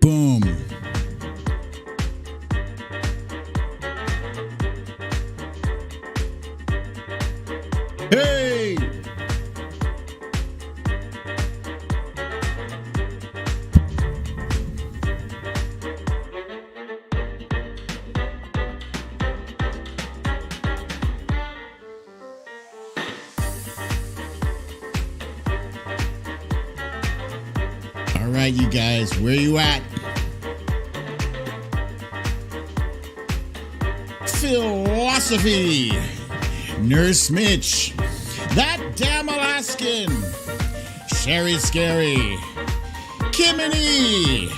Boom. Hey! All right, you guys, where you at? Philosophy. Nurse Mitch. That damn Alaskan. Sherry Scary. Kimini.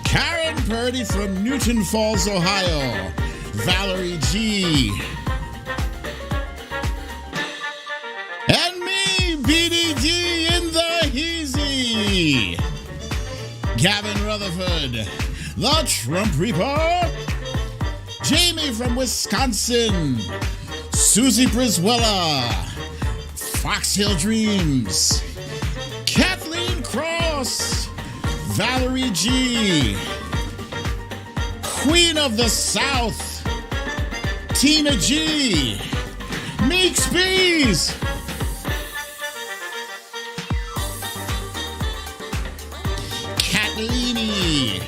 Karen Purdy from Newton Falls, Ohio. Valerie G. And me, BDD in the Heezy. Gavin Rutherford. The Trump Reaper. Jamie from Wisconsin. Susie Brizuela. Fox Hill Dreams. Kathleen Cross. Valerie G. Queen of the South. Tina G. Meeks Bees. Kathleen.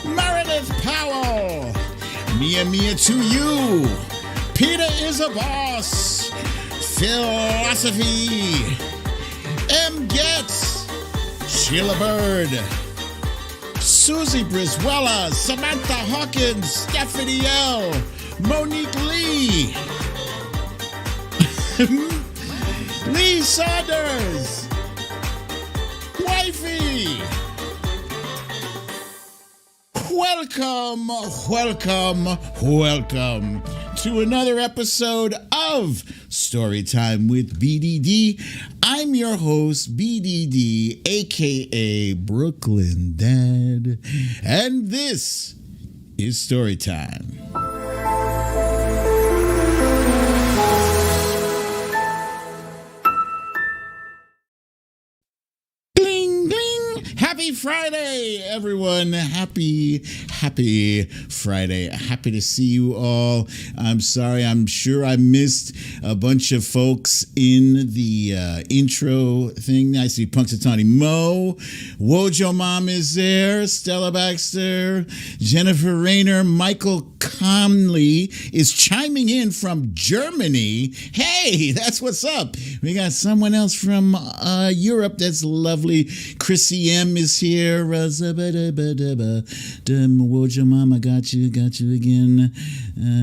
Meredith Powell. Mia to you. Peter is a boss. Philosophy. M. Getz. Sheila Bird. Susie Brizuela. Samantha Hawkins. Stephanie L. Monique Lee. Lee Saunders. Wifey. Welcome to another episode of Storytime with BDD. I'm your host, BDD, aka BrooklynDad, and this is Storytime. Happy Friday, everyone. Happy Friday. Happy to see you all. I'm sorry. I'm sure I missed a bunch of folks in the intro thing. I see Punxsutawney Mo. Wojo Mom is there. Stella Baxter. Jennifer Rayner. Michael Conley is chiming in from Germany. Hey, that's what's up. We got someone else from Europe that's lovely. Chrissy M is here. Wojo Mama, got you again.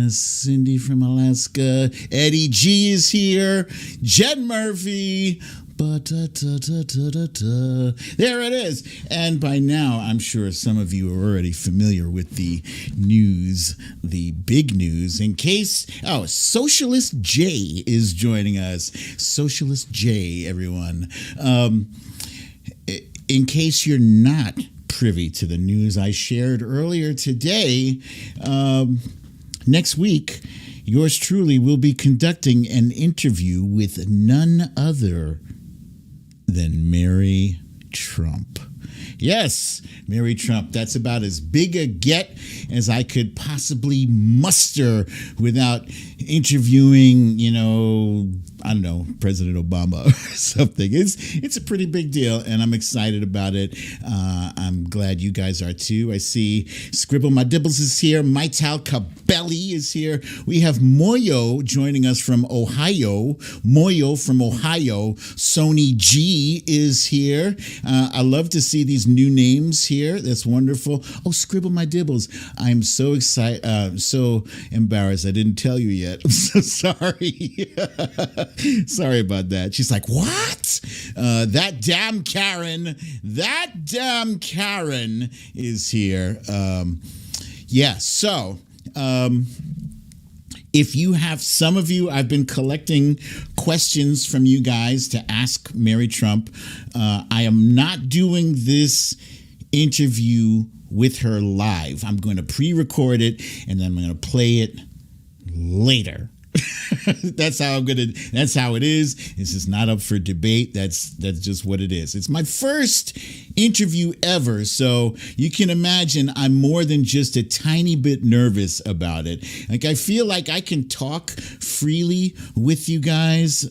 Cindy from Alaska. Eddie G is here. Jen Murphy. There it is. And by now, I'm sure some of you are already familiar with the news, the big news. In case, Socialist J is joining us. Socialist J, everyone. In case you're not privy to the news I shared earlier today, next week, yours truly will be conducting an interview with none other than Mary Trump. Yes, Mary Trump. That's about as big a get as I could possibly muster without interviewing, I don't know, President Obama or something. It's a pretty big deal, and I'm excited about it. I'm glad you guys are too. I see Scribble My Dibbles is here. Maital Cabelli is here. We have Moyo joining us from Ohio. Moyo from Ohio. Sony G is here. I love to see these new names here. That's wonderful. Oh, Scribble My Dibbles. I'm so excited. So embarrassed. I didn't tell you yet. I'm so sorry. Sorry about that. She's like, what? That damn Karen is here. So if you have, some of you, I've been collecting questions from you guys to ask Mary Trump. I am not doing this interview with her live. I'm going to pre-record it and then I'm going to play it later. That's how it is. This is not up for debate. That's just what it is. It's my first interview ever, so you can imagine I'm more than just a tiny bit nervous about it. Like, I feel like I can talk freely with you guys.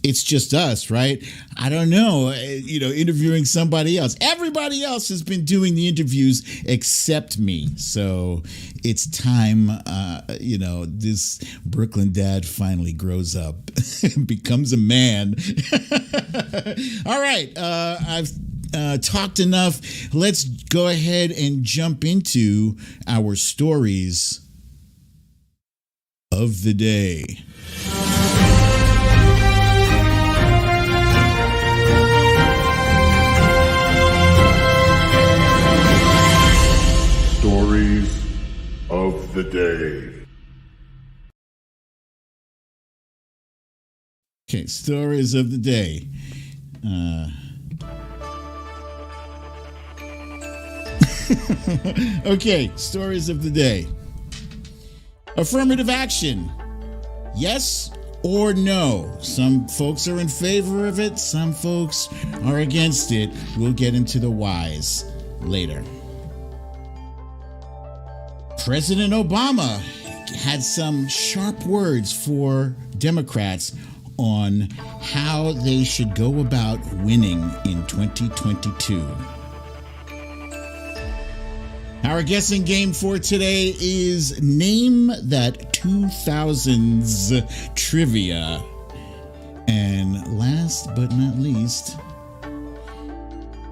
It's just us, right? I don't know, interviewing somebody else. Everybody else has been doing the interviews except me. So it's time, this Brooklyn dad finally grows up and becomes a man. All right, I've talked enough. Let's go ahead and jump into our stories of the day. Stories of the day. Okay, stories of the day. Okay, stories of the day. Affirmative action. Yes or no? Some folks are in favor of it. Some folks are against it. We'll get into the whys later. President Obama had some sharp words for Democrats on how they should go about winning in 2022. Our guessing game for today is Name That 2000s Trivia. And last but not least,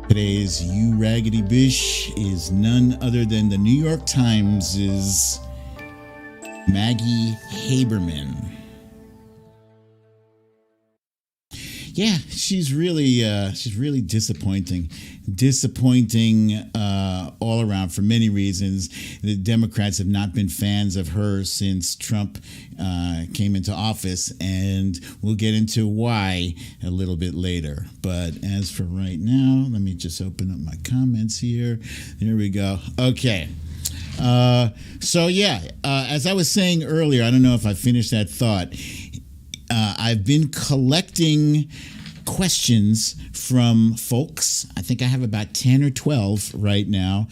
today's You Raggedy Bish is none other than the New York Times' Maggie Haberman. Yeah, she's really disappointing all around for many reasons. The Democrats have not been fans of her since Trump came into office, and we'll get into why a little bit later. But as for right now, let me just open up my comments here. There we go. Okay. As I was saying earlier, I don't know if I finished that thought. I've been collecting questions from folks. I think I have about 10 or 12 right now.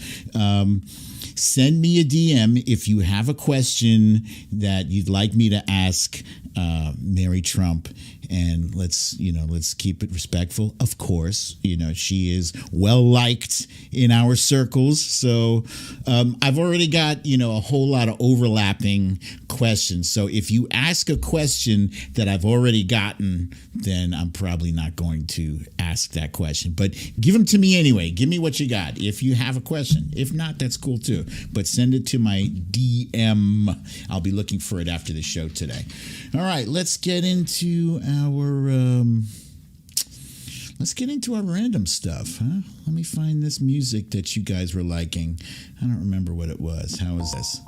Send me a DM if you have a question that you'd like me to ask Mary Trump. And let's keep it respectful. Of course, she is well liked in our circles. So I've already got, a whole lot of overlapping questions. So if you ask a question that I've already gotten, then I'm probably not going to ask that question. But give them to me anyway. Give me what you got if you have a question. If not, that's cool too. But send it to my DM. I'll be looking for it after the show today. All right, let's get into our random stuff, huh? Let me find this music that you guys were liking. I don't remember what it was. How is this?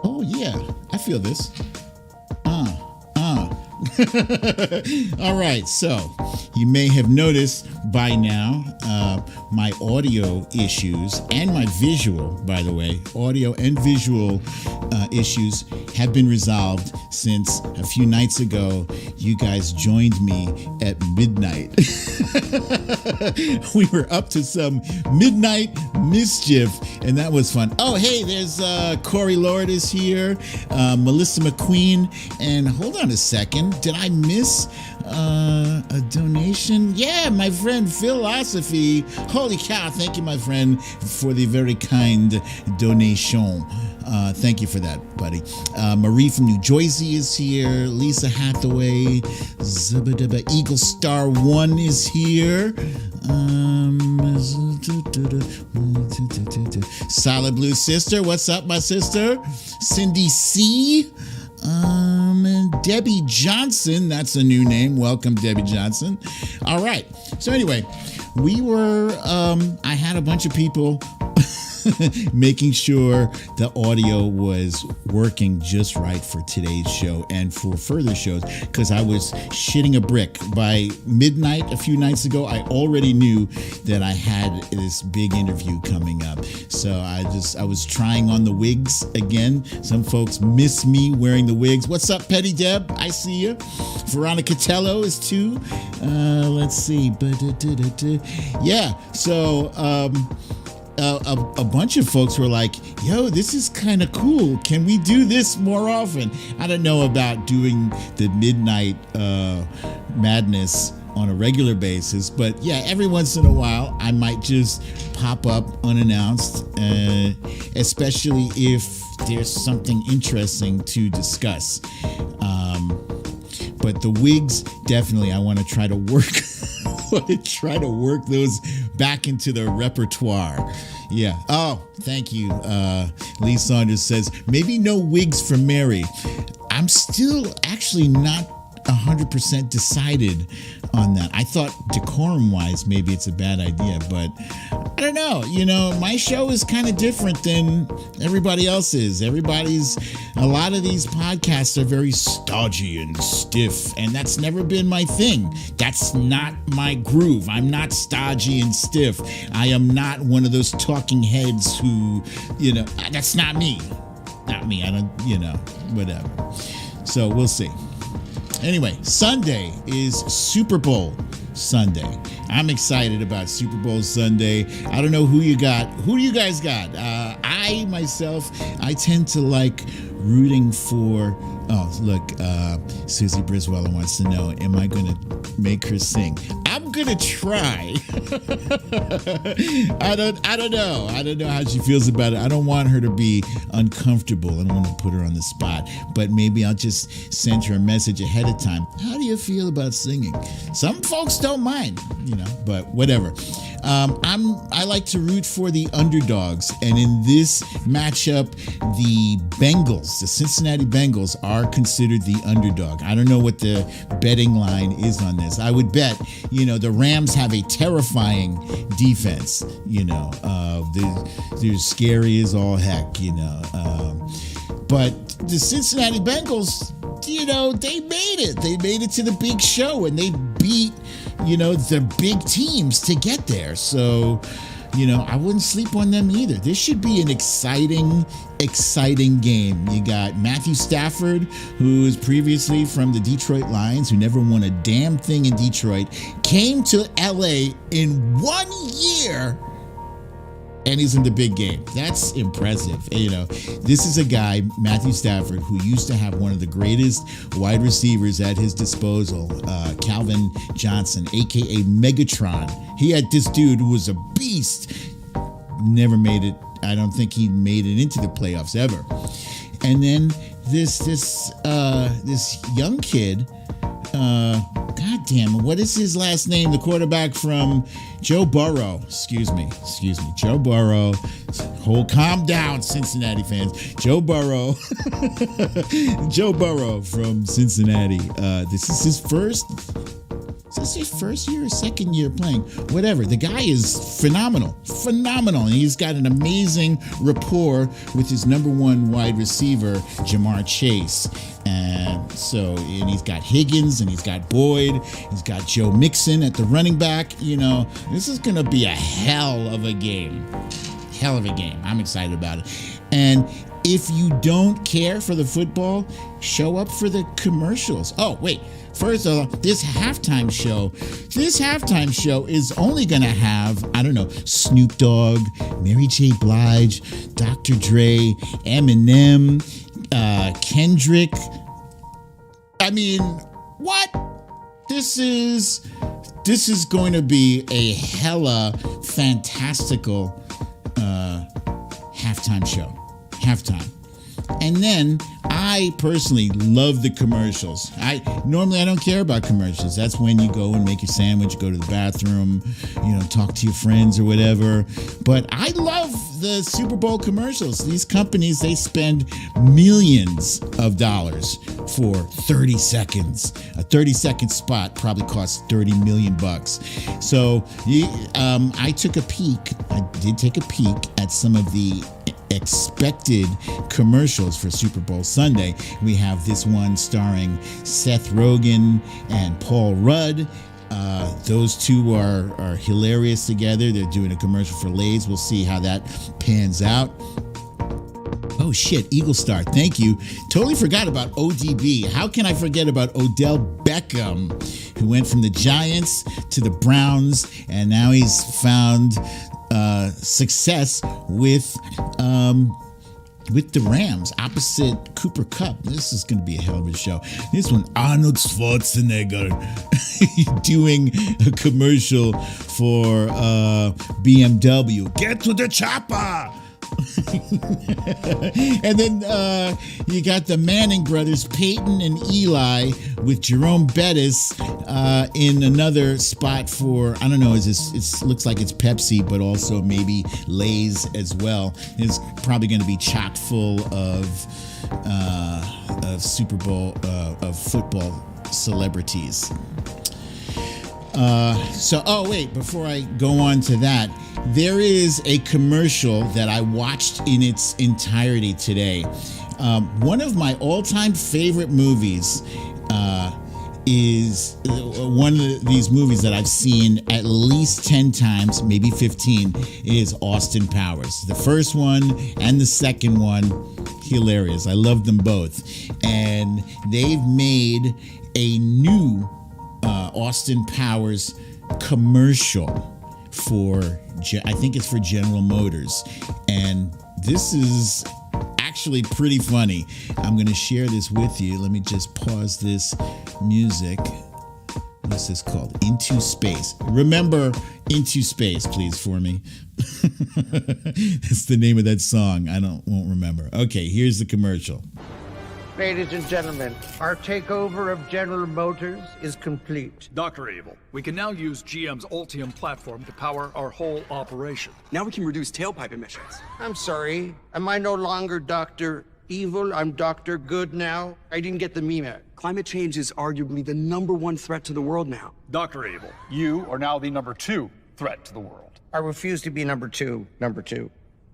Oh yeah, I feel this. All right, so you may have noticed by now my audio issues and my visual, by the way, audio and visual issues have been resolved since a few nights ago you guys joined me at midnight. We were up to some midnight mischief, and that was fun. Oh, hey, there's Corey Lord is here, Melissa McQueen, and hold on a second. Did I miss a donation? Yeah, my friend Philosophy. Holy cow, thank you, my friend, for the very kind donation. Thank you for that, buddy. Marie from New Jersey is here. Lisa Hathaway. Eagle Star 1 is here. Solid Blue Sister. What's up, my sister? Cindy C. And Debbie Johnson, that's a new name. Welcome, Debbie Johnson. All right. So anyway, I had a bunch of people making sure the audio was working just right for today's show and for further shows, because I was shitting a brick. By midnight a few nights ago, I already knew that I had this big interview coming up. So I was trying on the wigs again. Some folks miss me wearing the wigs. What's up, Petty Deb? I see you. Veronica Tello is too. Let's see. Yeah. So a bunch of folks were like, yo, this is kind of cool. Can we do this more often? I don't know about doing the midnight madness on a regular basis, but yeah, every once in a while I might just pop up unannounced, especially if there's something interesting to discuss. But the wigs, definitely, I want to try to work those back into the repertoire. Yeah. Oh, thank you. Lee Saunders says, maybe no wigs for Mary. I'm still actually not 100% decided on that. I thought decorum-wise, maybe it's a bad idea, but I don't know. You know, my show is kind of different than everybody else's. A lot of these podcasts are very stodgy and stiff, and that's never been my thing. That's not my groove. I'm not stodgy and stiff. I am not one of those talking heads who, that's not me. Not me. I don't, whatever. So we'll see. Anyway, Sunday is Super Bowl Sunday. I'm excited about Super Bowl Sunday. I don't know who you got. Who do you guys got? I tend to like rooting for, Susie Briswell wants to know, am I going to make her sing? I'm going to try. I don't know. I don't know how she feels about it. I don't want her to be uncomfortable. I don't want to put her on the spot, but maybe I'll just send her a message ahead of time. How do you feel about singing? Some folks don't mind, but whatever. I like to root for the underdogs, and in this matchup, the Cincinnati Bengals are considered the underdog. I don't know what the betting line is on this. I would bet, the Rams have a terrifying defense. They're scary as all heck. But the Cincinnati Bengals, they made it. They made it to the big show, and they beat the big teams to get there. So, I wouldn't sleep on them either. This should be an exciting game. You got Matthew Stafford, who is previously from the Detroit Lions, who never won a damn thing in Detroit, came to LA in 1 year, and he's in the big game. That's impressive. This is a guy, Matthew Stafford, who used to have one of the greatest wide receivers at his disposal, Calvin Johnson, aka Megatron. He had this dude who was a beast. Never made it. I don't think he made it into the playoffs ever. And then this young kid, God damn, what is his last name? The quarterback from Joe Burrow. Excuse me. Joe Burrow. Calm down, Cincinnati fans. Joe Burrow. Joe Burrow from Cincinnati. This is his first year or second year playing? Whatever. The guy is phenomenal. And he's got an amazing rapport with his number one wide receiver, Jamar Chase. And he's got Higgins, and he's got Boyd, he's got Joe Mixon at the running back. This is going to be a hell of a game. I'm excited about it. And if you don't care for the football, show up for the commercials. Oh, wait. First of all, this halftime show is only going to have, Snoop Dogg, Mary J. Blige, Dr. Dre, Eminem, Kendrick. I mean, what? This is going to be a hella fantastical halftime show. And then I personally love the commercials. Normally I don't care about commercials. That's when you go and make your sandwich, go to the bathroom, talk to your friends or whatever. But I love the Super Bowl commercials. These companies, they spend millions of dollars for 30 seconds. A 30-second spot probably costs $30 million. So I did take a peek at some of the expected commercials for Super Bowl Sunday. We have this one starring Seth Rogen and Paul Rudd. Those two are hilarious together. They're doing a commercial for Lay's. We'll see how that pans out. Oh shit, Eagle Star, thank you. Totally forgot about ODB. How can I forget about Odell Beckham, who went from the Giants to the Browns, and now he's found success with the Rams opposite Cooper Kupp. This is going to be a hell of a show. This one, Arnold Schwarzenegger doing a commercial for BMW. Get to the chopper. And then you got the Manning brothers, Peyton and Eli, with Jerome Bettis in another spot for, I don't know, it looks like it's Pepsi, but also maybe Lay's as well. It's probably going to be chock full of Super Bowl, of football celebrities. Before I go on to that, there is a commercial that I watched in its entirety today. One of my all-time favorite movies is one of these movies that I've seen at least 10 times, maybe 15, is Austin Powers. The first one and the second one, hilarious. I love them both. And they've made a new Austin Powers commercial for, I think it's for General Motors. And this is actually pretty funny. I'm going to share this with you. Let me just pause this music. What's this called? Into Space. Remember Into Space, please, for me. That's the name of that song. Won't remember. Okay, here's the commercial. Ladies and gentlemen, our takeover of General Motors is complete. Dr. Evil, we can now use GM's Ultium platform to power our whole operation. Now we can reduce tailpipe emissions. I'm sorry, am I no longer Dr. Evil? I'm Dr. Good now? I didn't get the meme. Climate change is arguably the #1 threat to the world now. Dr. Evil, you are now the #2 threat to the world. I refuse to be number two.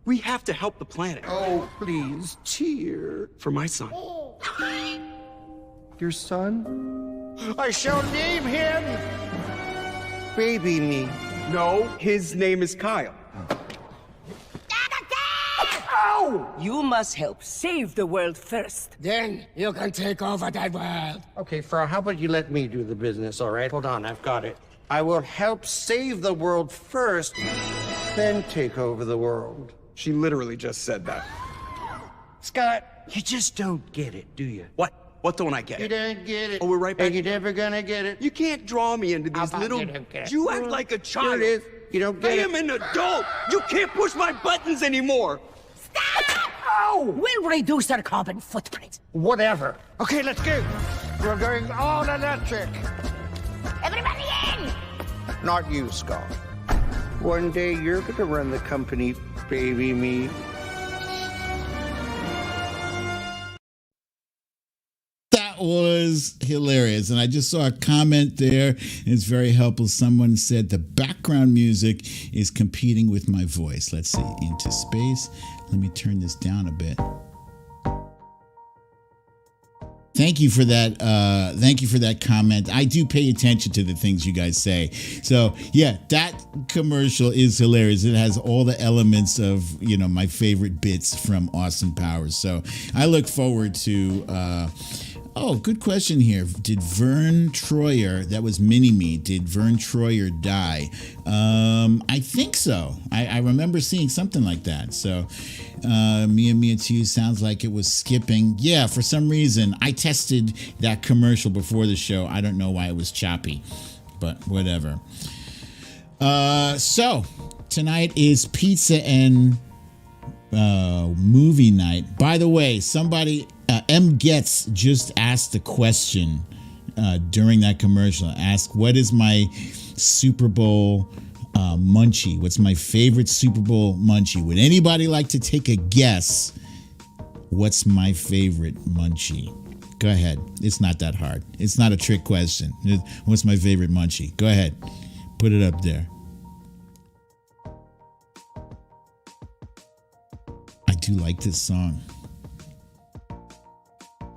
We have to help the planet. Oh, please, cheer. For my son. Your son? I shall name him Baby Me. No, his name is Kyle. Ow! You must help save the world first. Then you can take over that world. Okay, Frau, how about you let me do the business, all right? Hold on, I've got it. I will help save the world first, then take over the world. She literally just said that. Scott, you just don't get it, do you? What? What don't I get? You don't get it. Oh, we're right back. And you're never gonna get it. You can't draw me into these little... You act like a child. Here it is. You don't get I it. am an adult. You can't push my buttons anymore. Stop! Ow! We'll reduce our carbon footprint. Whatever. Okay, let's go. We're going all electric. Everybody in! Not you, Scott. One day you're gonna run the company, Baby Me. That was hilarious. And I just saw a comment there. It's very helpful. Someone said the background music is competing with my voice. Let's see. Into Space. Let me turn this down a bit. Thank you for that. Thank you for that comment. I do pay attention to the things you guys say. So yeah, that commercial is hilarious. It has all the elements of, my favorite bits from Austin Powers. So I look forward to, good question here. Did Vern Troyer, that was Mini-Me, did Vern Troyer die? I think so. I remember seeing something like that. So Mia Mia 2 sounds like it was skipping. Yeah, for some reason, I tested that commercial before the show. I don't know why it was choppy, but whatever. So tonight is pizza and movie night. By the way, somebody, M. Getz just asked a question during that commercial. Ask, what is my Super Bowl munchie? What's my favorite Super Bowl munchie? Would anybody like to take a guess? What's my favorite munchie? Go ahead. It's not that hard. It's not a trick question. What's my favorite munchie? Go ahead. Put it up there. I do like this song.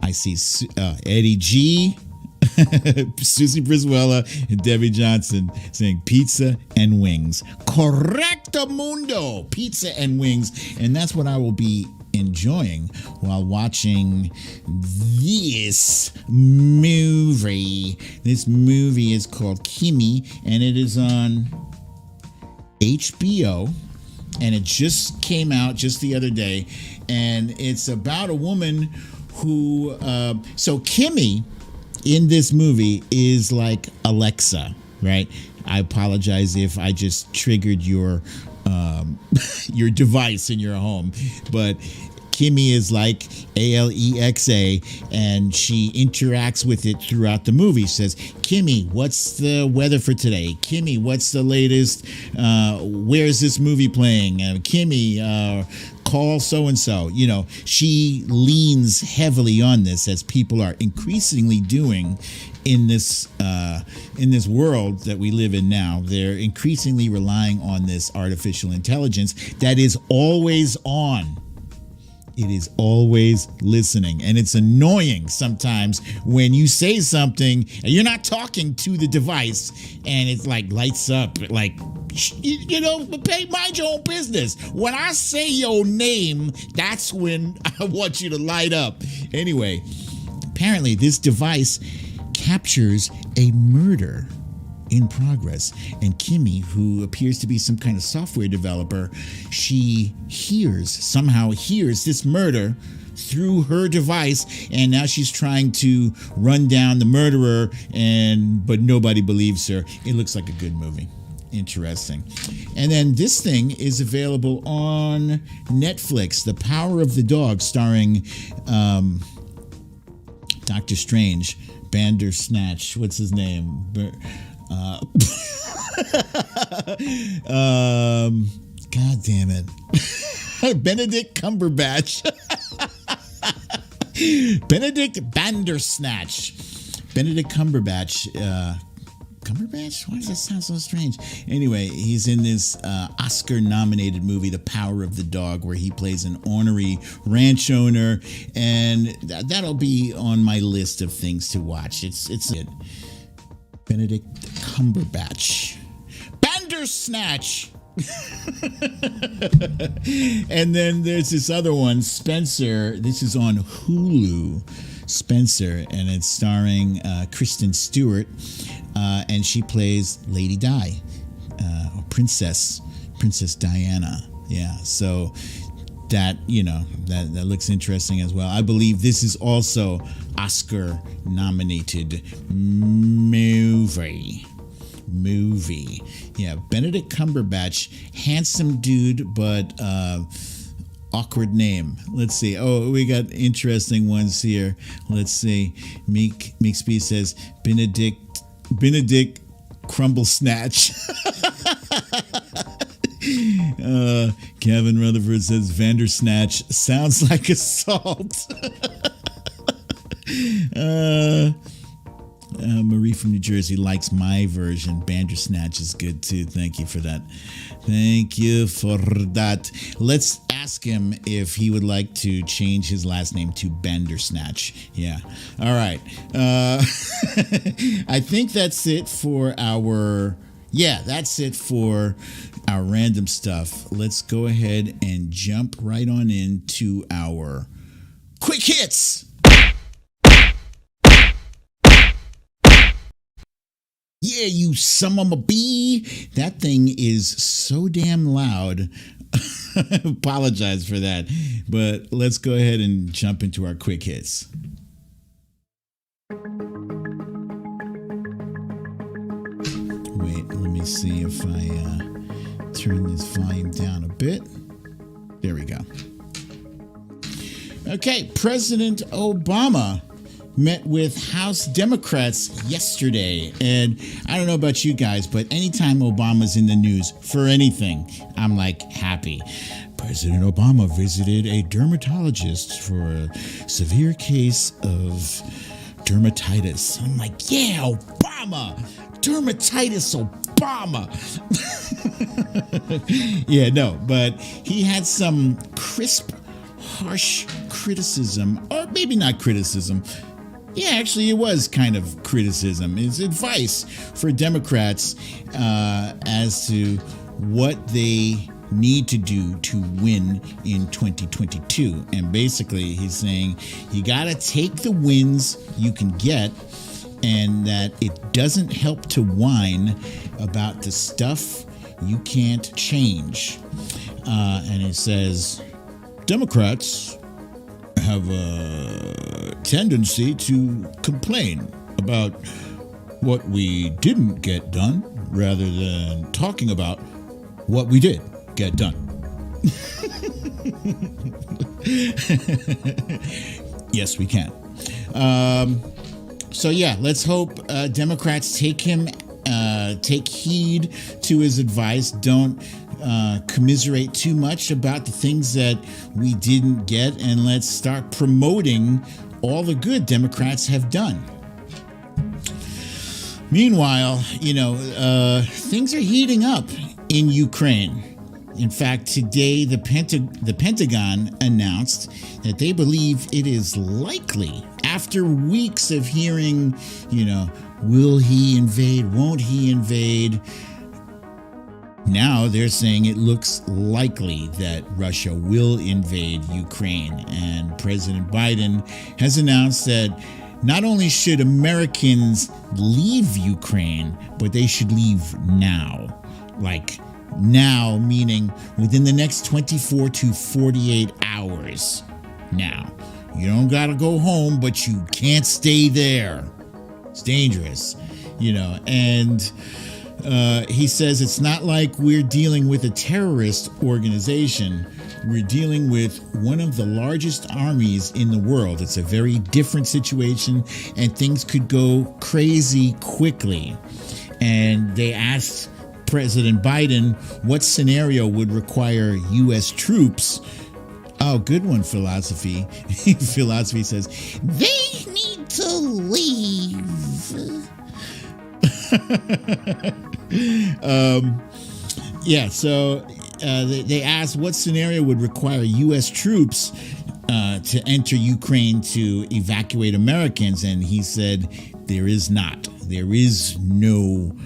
I see Eddie G, Susie Brizuela, and Debbie Johnson saying pizza and wings. Correcto mundo. Pizza and wings. And that's what I will be enjoying while watching this movie. This movie is called Kimi, and it is on HBO, and it just came out just the other day, and it's about a woman who so Kimi in this movie is like Alexa, right? I apologize if I just triggered your device in your home, but Kimi is like Alexa, and she interacts with it throughout the movie. She says, Kimi, what's the weather for today? Kimi, what's the latest? Where's this movie playing? Kimi, call so-and-so. You know, she leans heavily on this, as people are increasingly doing in this world that we live in now. They're increasingly relying on this artificial intelligence that is always on. It is always listening, and it's annoying sometimes when you say something and you're not talking to the device, and it's like lights up, like, you know, mind your own business. When I say your name, that's when I want you to light up. Anyway, apparently this device captures a murder in progress, and Kimi, who appears to be some kind of software developer, she somehow hears this murder through her device, and now she's trying to run down the murderer, but nobody believes her. It looks like a good movie. Interesting. And then this thing is available on Netflix, The Power of the Dog, starring Doctor Strange, Bandersnatch, what's his name? God damn it. Benedict Cumberbatch. Benedict Bandersnatch. Benedict Cumberbatch. Cumberbatch? Why does that sound so strange? Anyway, he's in this Oscar-nominated movie, The Power of the Dog, where he plays an ornery ranch owner, and that'll be on my list of things to watch. It's it. Benedict Cumberbatch. Bandersnatch! And then there's this other one, Spencer. This is on Hulu. Spencer, and it's starring Kristen Stewart, and she plays Lady Di, or Princess Diana. Yeah, so that, you know, that looks interesting as well. I believe this is also Oscar nominated movie. Yeah, Benedict Cumberbatch, handsome dude, but awkward name. Let's see. Oh, we got interesting ones here. Let's see. Meek Speed says Benedict Crumble Snatch. Kevin Rutherford says Vandersnatch sounds like assault. Marie from New Jersey likes my version. Bandersnatch is good too. Thank you for that. Thank you for that. Let's ask him if he would like to change his last name to Bandersnatch. Yeah. All right. I think that's it for our... Yeah, that's it for our random stuff. Let's go ahead and jump right on into our quick hits. Yeah, you son of a bee. That thing is so damn loud. Apologize for that. But let's go ahead and jump into our quick hits. Wait, let me see if I turn this volume down a bit. There we go. Okay, President Obama met with House Democrats yesterday. And I don't know about you guys, but anytime Obama's in the news for anything, I'm like happy. President Obama visited a dermatologist for a severe case of dermatitis. I'm like, yeah, Obama! Dermatitis Obama! Yeah, no, but he had some crisp, harsh criticism, or maybe not criticism. Yeah, actually, it was kind of criticism. It's advice for Democrats as to what they need to do to win in 2022. And basically, he's saying you got to take the wins you can get, and that it doesn't help to whine about the stuff you can't change. And it says, Democrats have a tendency to complain about what we didn't get done rather than talking about what we did get done. Yes, we can. So yeah, let's hope Democrats take heed to his advice. Don't commiserate too much about the things that we didn't get, and let's start promoting all the good Democrats have done. Meanwhile, things are heating up in Ukraine. In fact, today the Pentagon announced that they believe it is likely, after weeks of hearing, will he invade, won't he invade? Now they're saying it looks likely that Russia will invade Ukraine. And President Biden has announced that not only should Americans leave Ukraine, but they should leave now. Like now, meaning within the next 24 to 48 hours. Now, you don't got to go home, but you can't stay there. It's dangerous, and he says it's not like we're dealing with a terrorist organization. We're dealing with one of the largest armies in the world. It's a very different situation, and things could go crazy quickly. And they asked President Biden what scenario would require U.S. troops. Oh, good one, Philosophy. Philosophy says, they need to leave. So they asked what scenario would require U.S. troops to enter Ukraine to evacuate Americans, and he said there is not. There is no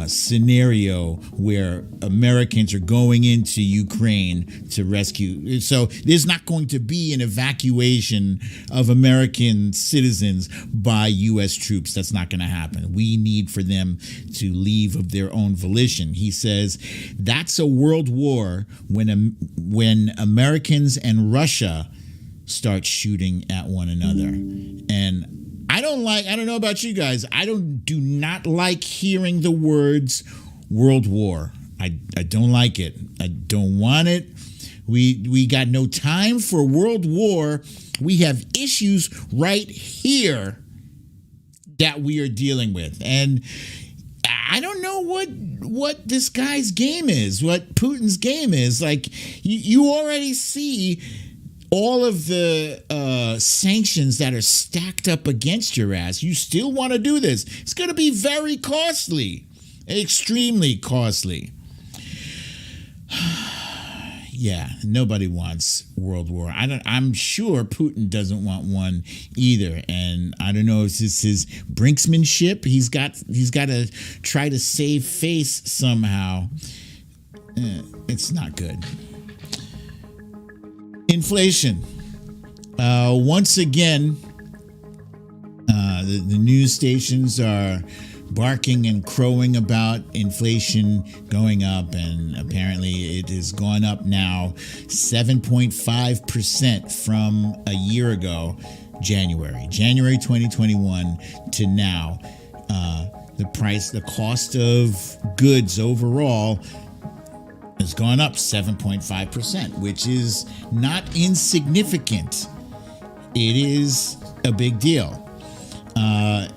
scenario where Americans are going into Ukraine to rescue. So there's not going to be an evacuation of American citizens by U.S. troops. That's not going to happen. We need for them to leave of their own volition. He says that's a world war when Americans and Russia start shooting at one another. And I don't know about you guys. I do not like hearing the words world war. I don't like it. I don't want it. We got no time for world war. We have issues right here that we are dealing with. And I don't know what this guy's game is, what Putin's game is. Like, you already see all of the sanctions that are stacked up against your ass. You still want to do this. It's going to be very costly, extremely costly. Yeah, nobody wants world war. I'm sure Putin doesn't want one either. And I don't know if this is his brinksmanship. He's got to try to save face somehow. It's not good. Inflation. Once again, the news stations are barking and crowing about inflation going up, and apparently it has gone up now 7.5% from a year ago, January 2021 to now. The cost of goods overall has gone up 7.5%, which is not insignificant. It is a big deal.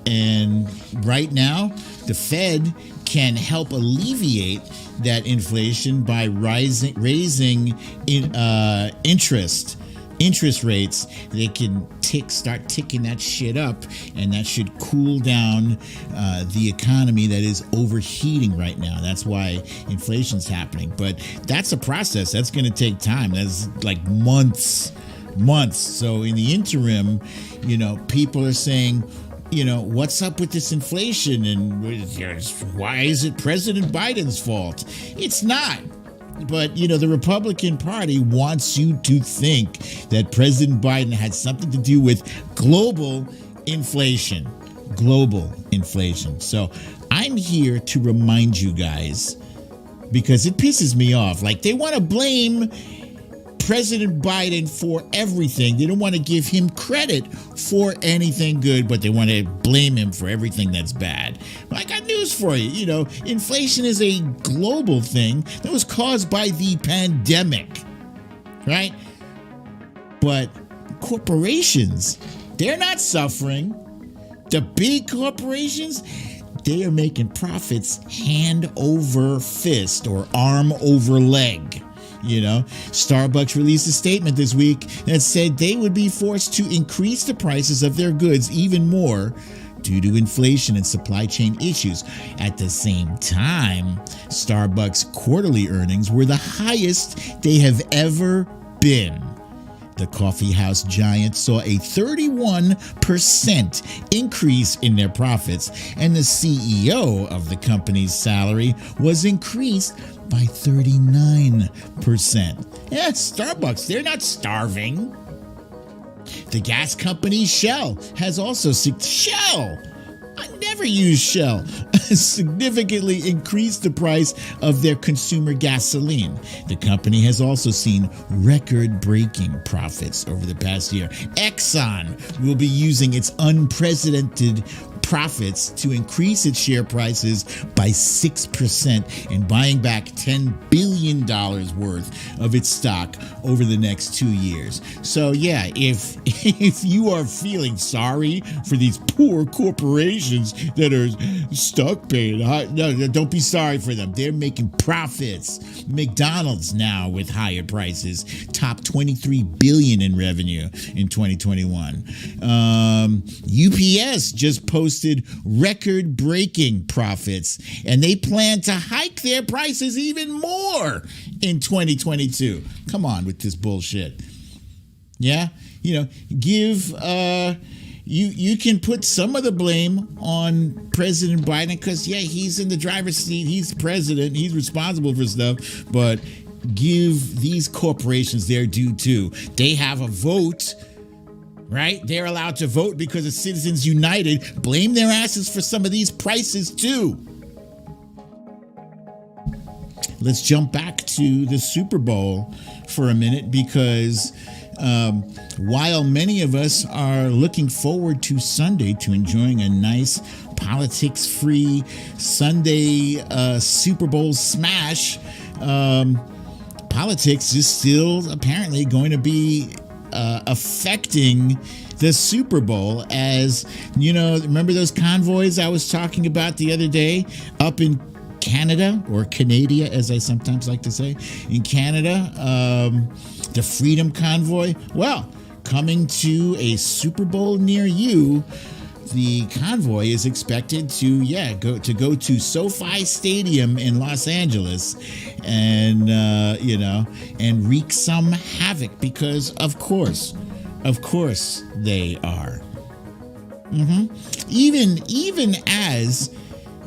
And right now, the Fed can help alleviate that inflation by raising interest rates. They can start ticking that shit up, and that should cool down the economy that is overheating right now. That's why inflation's happening. But that's a process. That's going to take time. That's like months. So in the interim, people are saying, what's up with this inflation, and why is it President Biden's fault? It's not. But, the Republican Party wants you to think that President Biden had something to do with global inflation. So I'm here to remind you guys, because it pisses me off. Like, they want to blame President Biden for everything. They don't want to give him credit for anything good, but they want to blame him for everything that's bad. Well, I got news for you. Inflation is a global thing that was caused by the pandemic, right? But corporations, they're not suffering. The big corporations, they are making profits hand over fist or arm over leg. Starbucks released a statement this week that said they would be forced to increase the prices of their goods even more due to inflation and supply chain issues. At the same time, Starbucks' quarterly earnings were the highest they have ever been. The coffee house giant saw a 31% increase in their profits, and the CEO of the company's salary was increased by 39%. Yeah, Starbucks, they're not starving. The gas company Shell has also I never use Shell. Significantly increased the price of their consumer gasoline. The company has also seen record-breaking profits over the past year. Exxon will be using its unprecedented profits to increase its share prices by 6% and buying back $10 billion worth of its stock over the next 2 years. So yeah, if you are feeling sorry for these poor corporations that are stuck paying, no, don't be sorry for them. They're making profits. McDonald's now with higher prices, top $23 billion in revenue in 2021. UPS just posted record-breaking profits, and they plan to hike their prices even more in 2022. Come on with this bullshit. Yeah, you can put some of the blame on President Biden because, yeah, he's in the driver's seat. He's the president. He's responsible for stuff. But give these corporations their due, too. They have a vote, right? They're allowed to vote because of Citizens United. Blame their asses for some of these prices, too. Let's jump back to the Super Bowl for a minute because while many of us are looking forward to Sunday to enjoying a nice politics-free Sunday Super Bowl smash, politics is still apparently going to be affecting the Super Bowl. As remember those convoys I was talking about the other day up in Canada, or Canada as I sometimes like to say, in Canada, the Freedom Convoy? Well, coming to a Super Bowl near you, the convoy is expected to go to SoFi Stadium in Los Angeles and and wreak some havoc because of course they are. Even as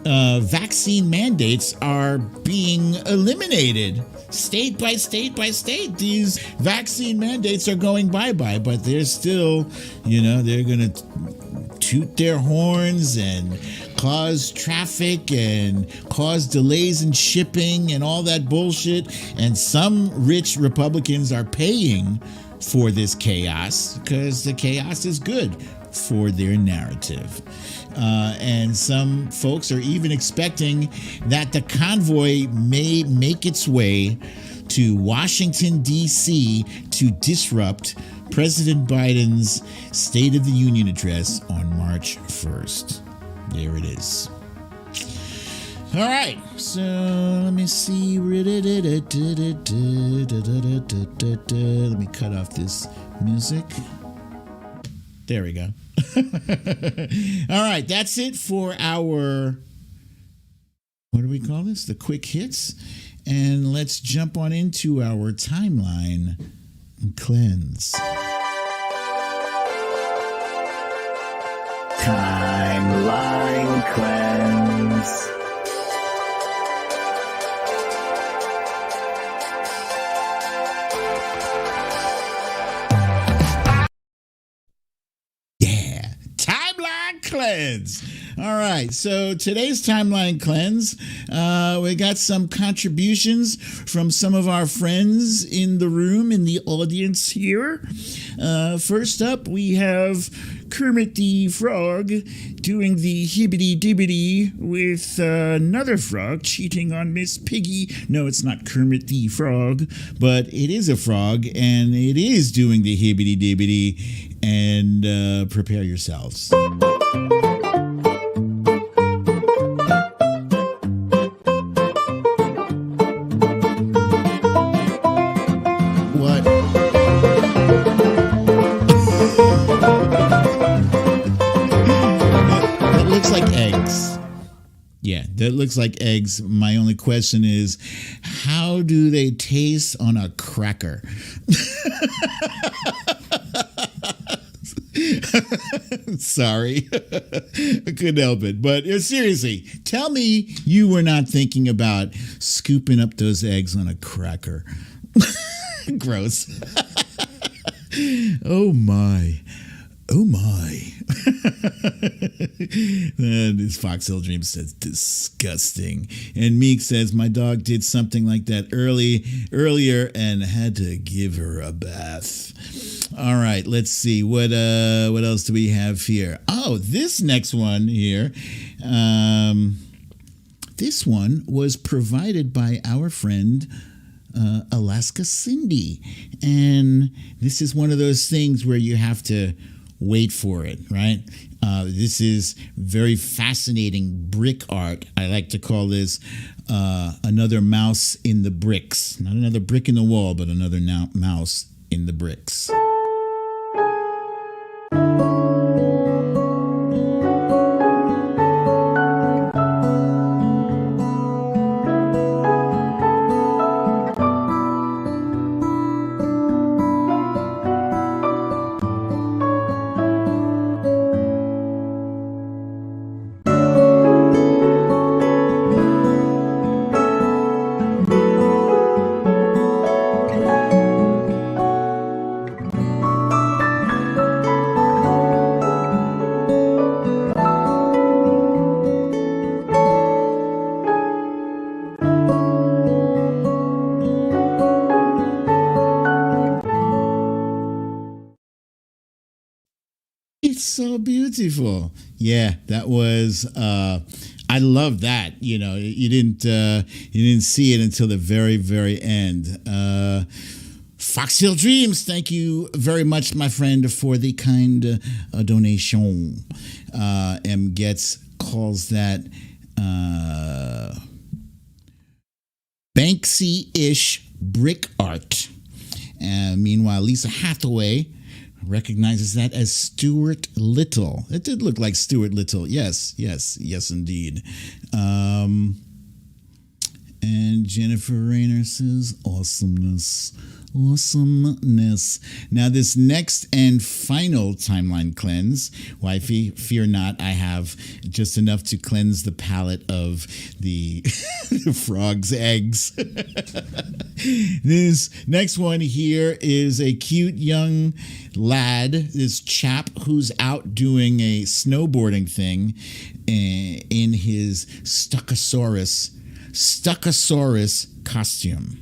vaccine mandates are being eliminated state by state by state. These vaccine mandates are going bye-bye, but they're still, they're going to toot their horns and cause traffic and cause delays in shipping and all that bullshit. And some rich Republicans are paying for this chaos because the chaos is good for their narrative. And some folks are even expecting that the convoy may make its way to Washington, D.C. to disrupt President Biden's State of the Union address on March 1st. There it is. All right, so let me see. Let me cut off this music. There we go. All right, that's it for our, what do we call this? The quick hits. And let's jump on into our timeline cleanse. Timeline cleanse. Cleanse. All right, so today's timeline cleanse, we got some contributions from some of our friends in the room, in the audience here. First up, we have Kermit the Frog doing the hibbity-dibbity with another frog cheating on Miss Piggy. No, it's not Kermit the Frog, but it is a frog, and it is doing the hibbity-dibbity, and prepare yourselves. Yeah, that looks like eggs. My only question is, how do they taste on a cracker? Sorry, I couldn't help it. But seriously, tell me you were not thinking about scooping up those eggs on a cracker. Gross. Oh my. Oh my. And his Foxhill Dream says disgusting. And Meek says my dog did something like that earlier and had to give her a bath. All right, let's see. What else do we have here? Oh, this next one here. This one was provided by our friend Alaska Cindy. And this is one of those things where you have to wait for it, right? This is very fascinating brick art. I like to call this another mouse in the bricks. Not another brick in the wall, but another mouse in the bricks. So beautiful. Yeah, that was I love that. You know, you didn't see it until the very, very end. Foxhill Dreams, thank you very much, my friend, for the kind donation. M Getz calls that Banksy-ish brick art. Meanwhile, Lisa Hathaway recognizes that as Stuart Little. It did look like Stuart Little. Yes, indeed. And Jennifer Rayner says, awesomeness. Now, this next and final timeline cleanse, wifey, fear not, I have just enough to cleanse the palate of the, the frog's eggs. This next one here is a cute young lad, this chap who's out doing a snowboarding thing in his Stuckosaurus costume.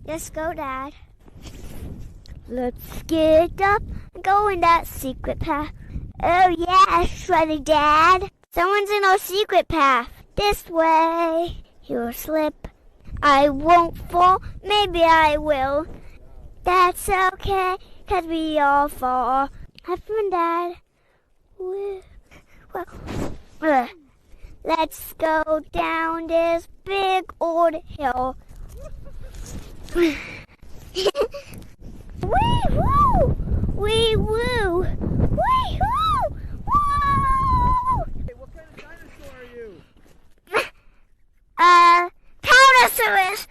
Let's go, Dad. Let's get up and go in that secret path. Oh, yeah, Shreddy Dad. Someone's in our secret path. This way. You'll slip. I won't fall. Maybe I will. That's okay, 'cause we all fall. Have fun, Dad. Let's go down this big old hill. Wee woo! Wee woo! Wee woo! Woo! Hey, what kind of dinosaur are you? Countersaurus!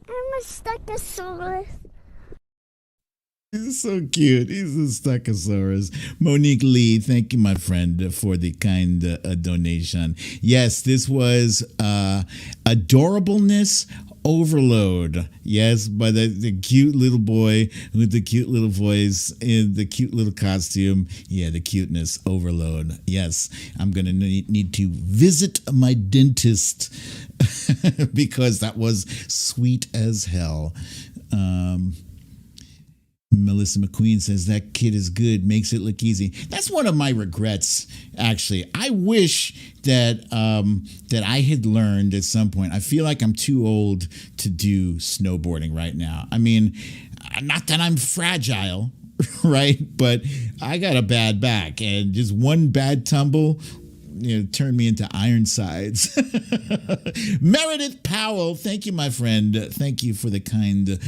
I'm a Stegosaurus. He's so cute. He's a Stegosaurus. Monique Lee, thank you, my friend, for the kind donation. Yes, this was adorableness overload. Yes, by the cute little boy with the cute little voice in the cute little costume. Yeah, the cuteness overload. Yes, I'm going to need to visit my dentist because that was sweet as hell. Melissa McQueen says that kid is good, makes it look easy. That's one of my regrets, actually. I wish that that I had learned at some point. I feel like I'm too old to do snowboarding right now. I mean, not that I'm fragile, right? But I got a bad back, and just one bad tumble, turned me into Ironsides. Meredith Powell, thank you, my friend. Thank you for the kind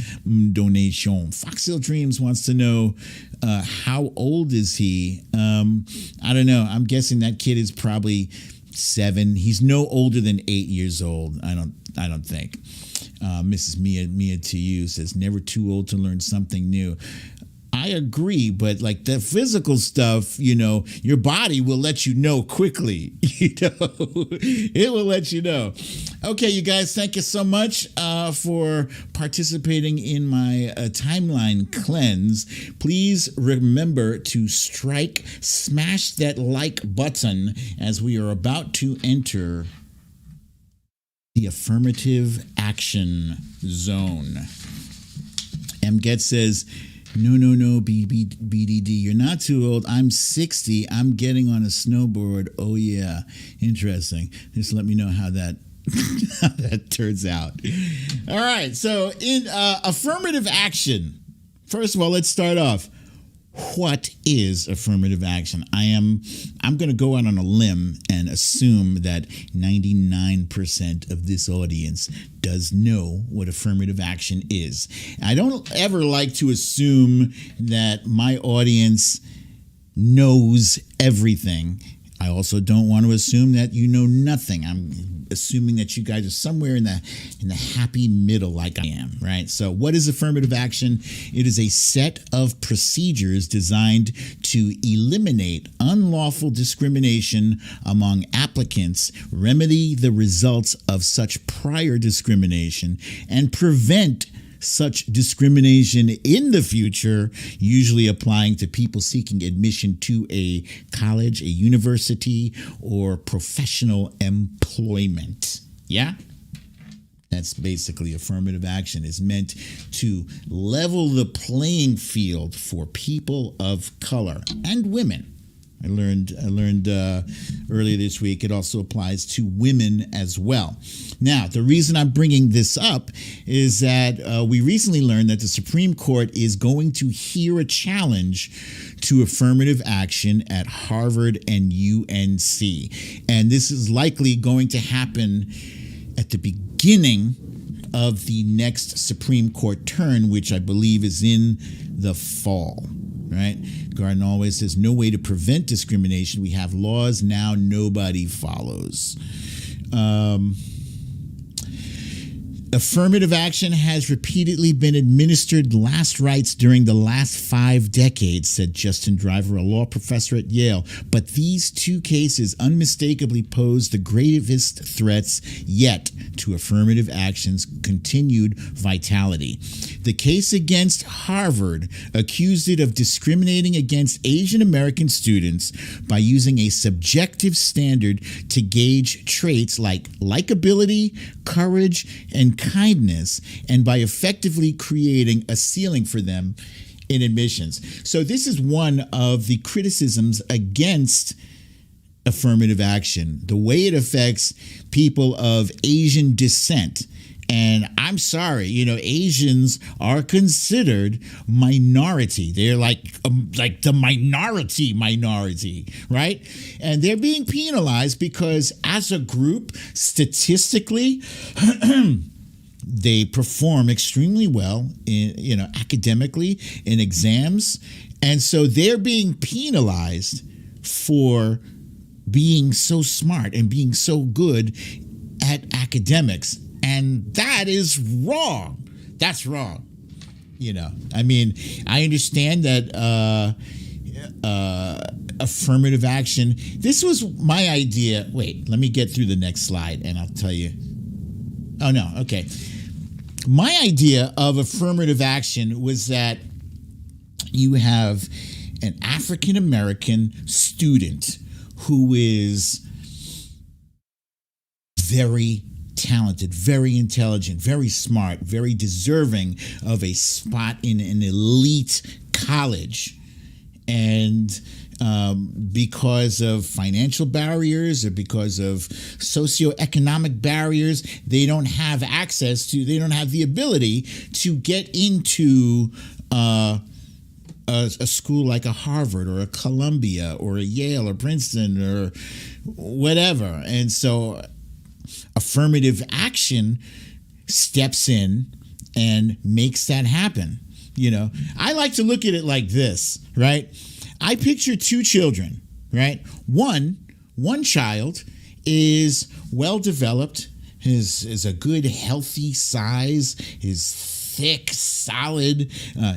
donation. Foxhill Dreams wants to know how old is he? I don't know. I'm guessing that kid is probably 7. He's no older than 8 years old. I don't think. Mrs. Mia to you says never too old to learn something new. I agree, but like the physical stuff, your body will let you know quickly. It will let you know. Okay, you guys, thank you so much for participating in my timeline cleanse. Please remember to smash that like button as we are about to enter the affirmative action zone. Get says, No, BDD, you're not too old. I'm 60. I'm getting on a snowboard. Oh, yeah. Interesting. Just let me know how that turns out. All right. So in affirmative action, first of all, let's start off. What is affirmative action? I'm going to go out on a limb and assume that 99% of this audience does know what affirmative action is. I don't ever like to assume that my audience knows everything. I also don't want to assume that you know nothing. I'm assuming that you guys are somewhere in the happy middle like I am, right? So what is affirmative action? It is a set of procedures designed to eliminate unlawful discrimination among applicants, remedy the results of such prior discrimination, and prevent such discrimination in the future, usually applying to people seeking admission to a college, a university, or professional employment. Yeah? That's basically affirmative action. Is meant to level the playing field for people of color and women. I learned earlier this week it also applies to women as well. Now, the reason I'm bringing this up is that we recently learned that the Supreme Court is going to hear a challenge to affirmative action at Harvard and UNC. And this is likely going to happen at the beginning of the next Supreme Court turn, which I believe is in the fall. Right? Gardner always says, no way to prevent discrimination. We have laws now nobody follows. Affirmative action has repeatedly been administered last rites during the last 5 decades, said Justin Driver, a law professor at Yale. But these 2 cases unmistakably pose the gravest threats yet to affirmative action's continued vitality. The case against Harvard accused it of discriminating against Asian American students by using a subjective standard to gauge traits like likability, courage, and kindness and by effectively creating a ceiling for them in admissions. So this is one of the criticisms against affirmative action, the way it affects people of Asian descent. And I'm sorry, Asians are considered minority. They're like the minority, right? And they're being penalized because as a group, statistically, they perform extremely well in, academically in exams. And so they're being penalized for being so smart and being so good at academics. And that is wrong. That's wrong. I understand that affirmative action, this was my idea. Wait, let me get through the next slide and I'll tell you. Oh, no. Okay. My idea of affirmative action was that you have an African-American student who is very talented, very intelligent, very smart, very deserving of a spot in an elite college. And because of financial barriers or because of socioeconomic barriers, they don't have the ability to get into a school like a Harvard or a Columbia or a Yale or Princeton or whatever. And so affirmative action steps in and makes that happen. I like to look at it like this, right? I picture two children, right? One child is well developed, is a good healthy size, is thick, solid,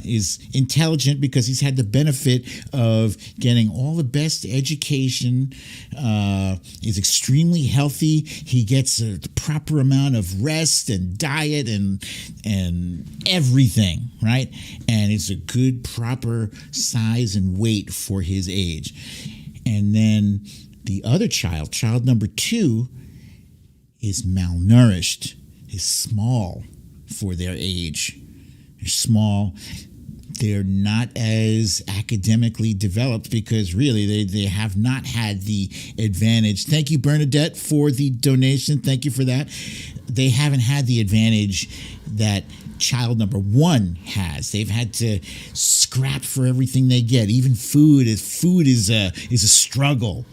is intelligent because he's had the benefit of getting all the best education, is extremely healthy. He gets the proper amount of rest and diet and everything, right? And it's a good, proper size and weight for his age. And then the other child number 2, is malnourished, is small for their age. They're small. They're not as academically developed because really they have not had the advantage. Thank you, Bernadette, for the donation. Thank you for that. They haven't had the advantage that child number 1 has. They've had to scrap for everything they get. Even food is a struggle.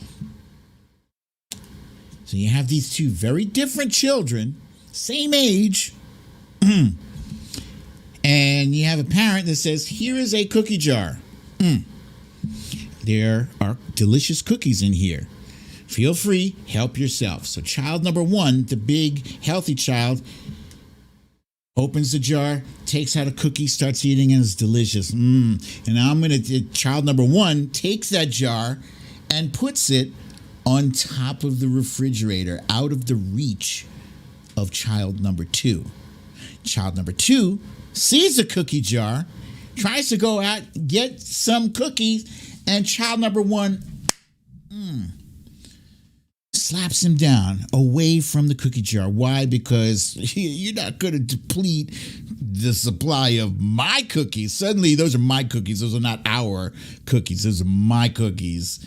So you have these two very different children, same age, and you have a parent that says, here is a cookie jar. There are delicious cookies in here. Feel free, help yourself. So child number 1, the big, healthy child, opens the jar, takes out a cookie, starts eating, and it's delicious. And child number 1 takes that jar and puts it on top of the refrigerator, out of the reach of child number 2. Child number 2 sees the cookie jar, tries to go out, get some cookies, and child number 1 slaps him down away from the cookie jar. Why? Because you're not going to deplete the supply of my cookies. Suddenly, those are my cookies. Those are not our cookies. Those are my cookies.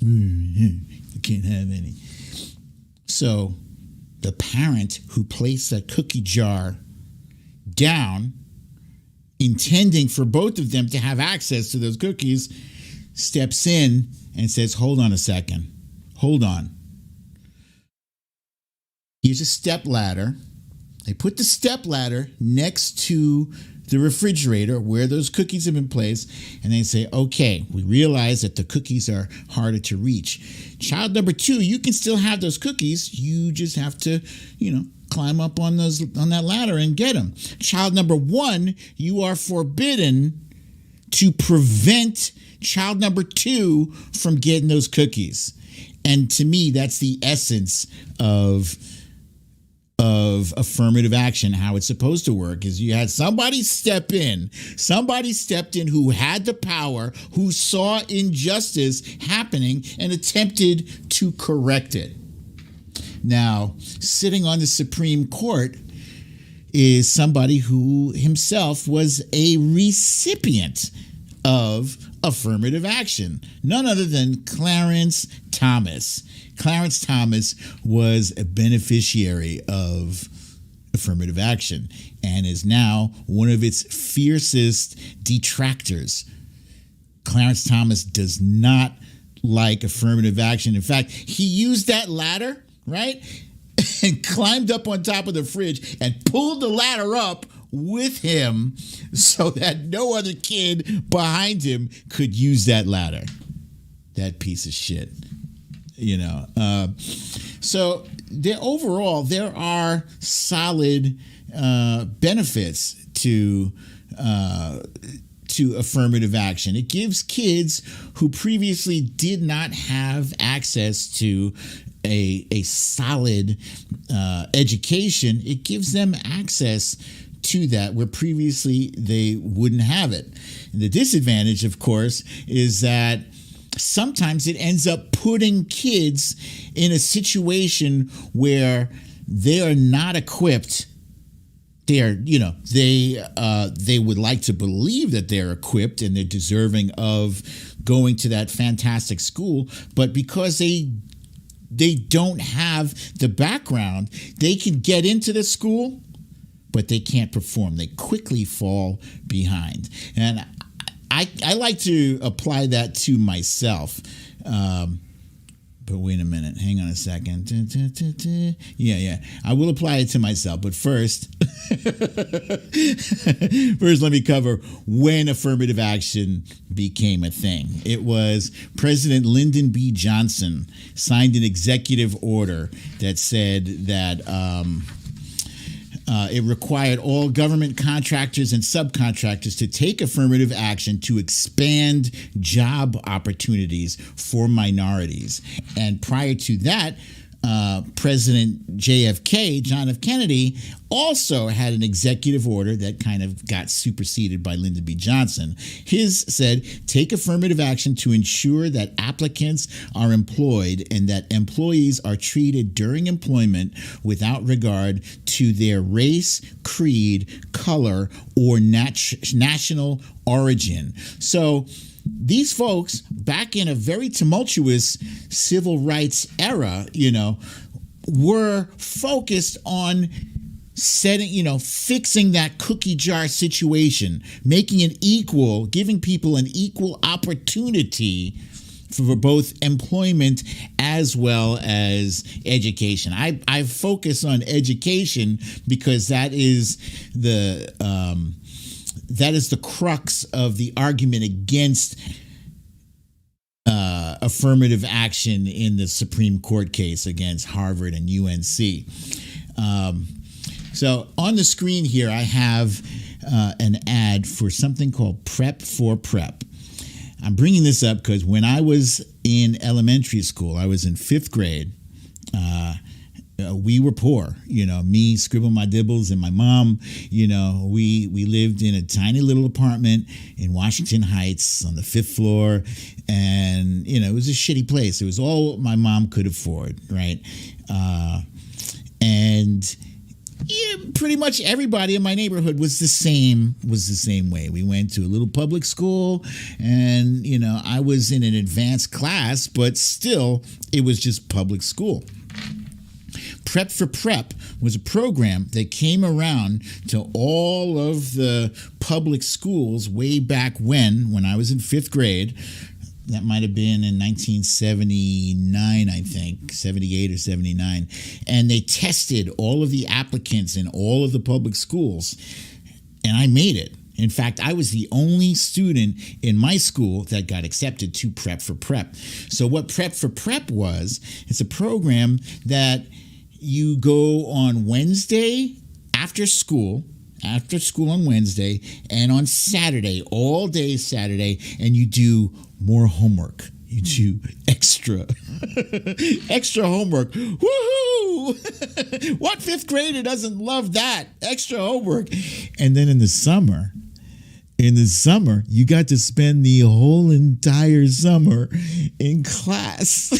You can't have any. So the parent who placed that cookie jar down, intending for both of them to have access to those cookies, steps in and says, hold on a second. Hold on. Here's a step ladder. They put the step ladder next to the refrigerator where those cookies have been placed, and they say, okay, we realize that the cookies are harder to reach. Child number 2, you can still have those cookies. You just have to, climb up on that ladder and get them. Child number 1, you are forbidden to prevent child number 2 from getting those cookies. And to me, that's the essence of affirmative action. How it's supposed to work is you had somebody stepped in who had the power, who saw injustice happening and attempted to correct it. Now, sitting on the Supreme Court, is somebody who himself was a recipient of affirmative action. None other than Clarence Thomas. Clarence Thomas was a beneficiary of affirmative action and is now one of its fiercest detractors. Clarence Thomas does not like affirmative action. In fact, he used that ladder, right? And climbed up on top of the fridge and pulled the ladder up with him so that no other kid behind him could use that ladder. That piece of shit. So overall, there are solid benefits to affirmative action. It gives kids who previously did not have access to a solid education, it gives them access to that where previously they wouldn't have it. And the disadvantage, of course, is that sometimes it ends up putting kids in a situation where they are not equipped. They are, they would like to believe that they're equipped and they're deserving of going to that fantastic school, but because they don't have the background, they can get into the school, but they can't perform. They quickly fall behind. And I like to apply that to myself. But wait a minute. Hang on a second. Yeah. I will apply it to myself. But first, let me cover when affirmative action became a thing. It was President Lyndon B. Johnson signed an executive order that said that it required all government contractors and subcontractors to take affirmative action to expand job opportunities for minorities. And prior to that, President JFK, John F. Kennedy, also had an executive order that kind of got superseded by Lyndon B. Johnson. His said, take affirmative action to ensure that applicants are employed and that employees are treated during employment without regard to their race, creed, color, or national origin. So these folks, back in a very tumultuous civil rights era, were focused on fixing that cookie jar situation, making it equal, giving people an equal opportunity for both employment as well as education. I focus on education because that is the crux of the argument against affirmative action in the Supreme Court case against Harvard and UNC. So on the screen here, I have an ad for something called Prep for Prep. I'm bringing this up because when I was in elementary school, I was in 5th grade. We were poor, me, Scribble My Dibbles, and my mom. We lived in a tiny little apartment in Washington Heights on the 5th floor. And, it was a shitty place. It was all my mom could afford, right? Pretty much everybody in my neighborhood was the same way. We went to a little public school and, I was in an advanced class, but still it was just public school. Prep for Prep was a program that came around to all of the public schools way back when I was in 5th grade. That might have been in 1979, I think, 78 or 79. And they tested all of the applicants in all of the public schools. And I made it. In fact, I was the only student in my school that got accepted to Prep for Prep. So what Prep for Prep was, it's a program that you go on Wednesday after school on Wednesday, and on Saturday, all day Saturday, and you do more homework. You do extra homework. Woohoo! What 5th grader doesn't love that? Extra homework. And then in the summer, in the summer, you got to spend the whole entire summer in class.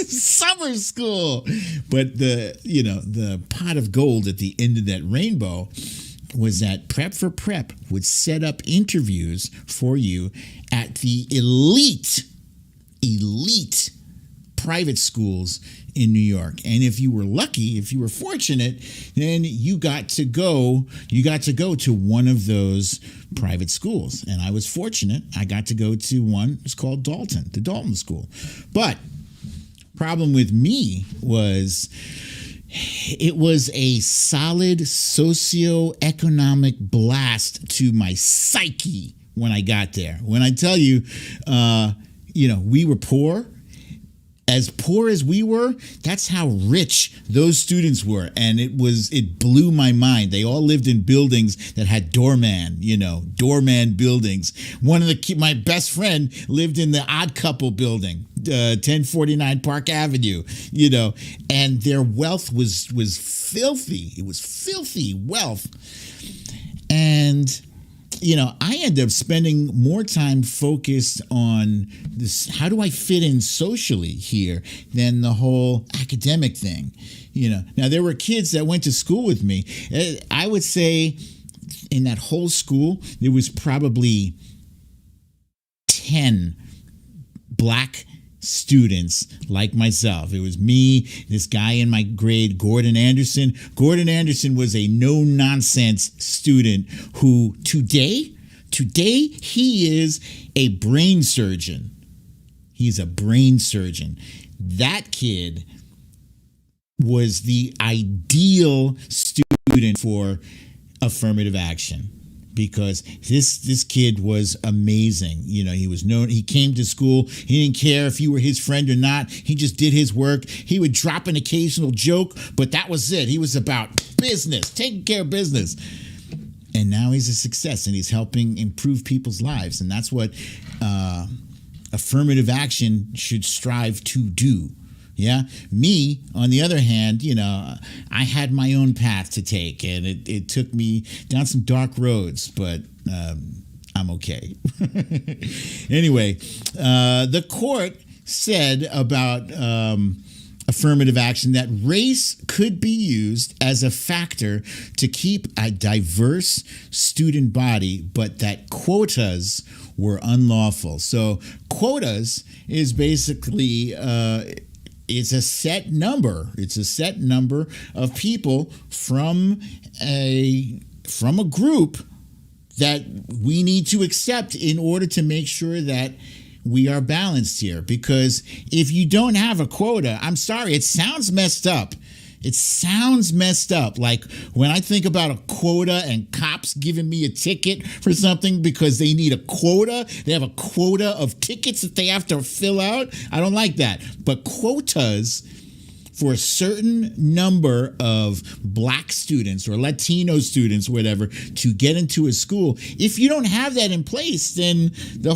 Summer school. But the pot of gold at the end of that rainbow was that Prep for Prep would set up interviews for you at the elite private schools in New York. And if you were lucky, if you were fortunate, then you got to go to one of those private schools. And I was fortunate. I got to go to one. It's called Dalton, the Dalton School. But problem with me was it was a solid socioeconomic blast to my psyche when I got there. When I tell you, we were poor. As poor as we were, that's how rich those students were. And it blew my mind. They all lived in buildings that had doorman buildings. My best friend lived in the Odd Couple building, 1049 Park Avenue, and their wealth was filthy. It was filthy wealth. And I end up spending more time focused on this. How do I fit in socially here than the whole academic thing? Now there were kids that went to school with me. I would say in that whole school, there was probably 10 black students like myself. It was me, this guy in my grade, Gordon Anderson. Gordon Anderson was a no-nonsense student who today he is a brain surgeon. He's a brain surgeon. That kid was the ideal student for affirmative action, because this kid was amazing. He was known. He came to school. He didn't care if you were his friend or not. He just did his work. He would drop an occasional joke, but that was it. He was about business, taking care of business. And now he's a success, and he's helping improve people's lives. And that's what affirmative action should strive to do. Yeah. Me, on the other hand, I had my own path to take, and it took me down some dark roads, but I'm okay. Anyway, the court said about affirmative action that race could be used as a factor to keep a diverse student body, but that quotas were unlawful. So quotas is basically it's a set number. It's a set number of people from a group that we need to accept in order to make sure that we are balanced here. Because if you don't have a quota, I'm sorry, it sounds messed up. It sounds messed up. Like when I think about a quota and cops giving me a ticket for something because they need a quota, they have a quota of tickets that they have to fill out. I don't like that. But quotas for a certain number of black students or Latino students, whatever, to get into a school. If you don't have that in place, then the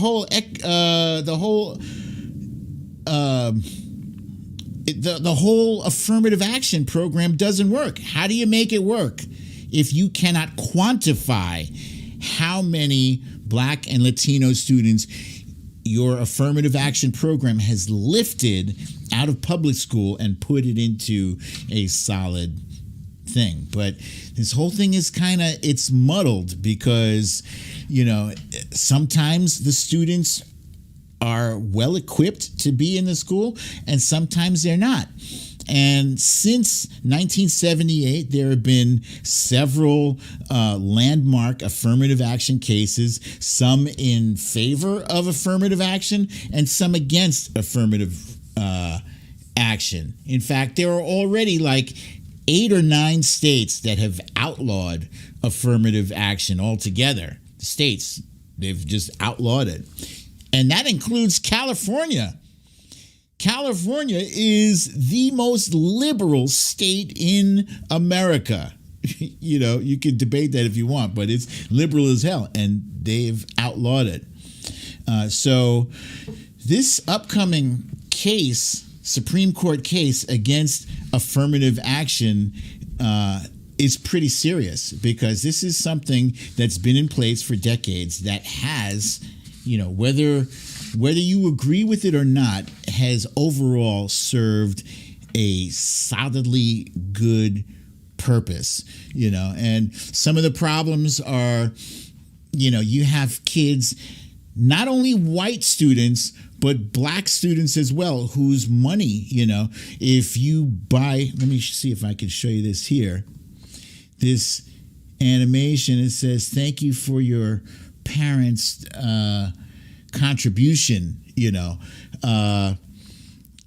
whole affirmative action program doesn't work. How do you make it work if you cannot quantify how many black and Latino students your affirmative action program has lifted out of public school and put it into a solid thing? But this whole thing is it's muddled because, sometimes the students are well equipped to be in the school and sometimes they're not. And since 1978, there have been several landmark affirmative action cases, some in favor of affirmative action and some against affirmative action. In fact, there are already like 8 or 9 states that have outlawed affirmative action altogether. The states, they've just outlawed it. And that includes California. California is the most liberal state in America. You can debate that if you want, but it's liberal as hell, and they've outlawed it. So this upcoming case, Supreme Court case against affirmative action, is pretty serious, because this is something that's been in place for decades that has, whether you agree with it or not, has overall served a solidly good purpose, and some of the problems are, you have kids, not only white students, but black students as well, whose money, if you buy, let me see if I can show you this here. This animation, it says, thank you for your parents' contribution,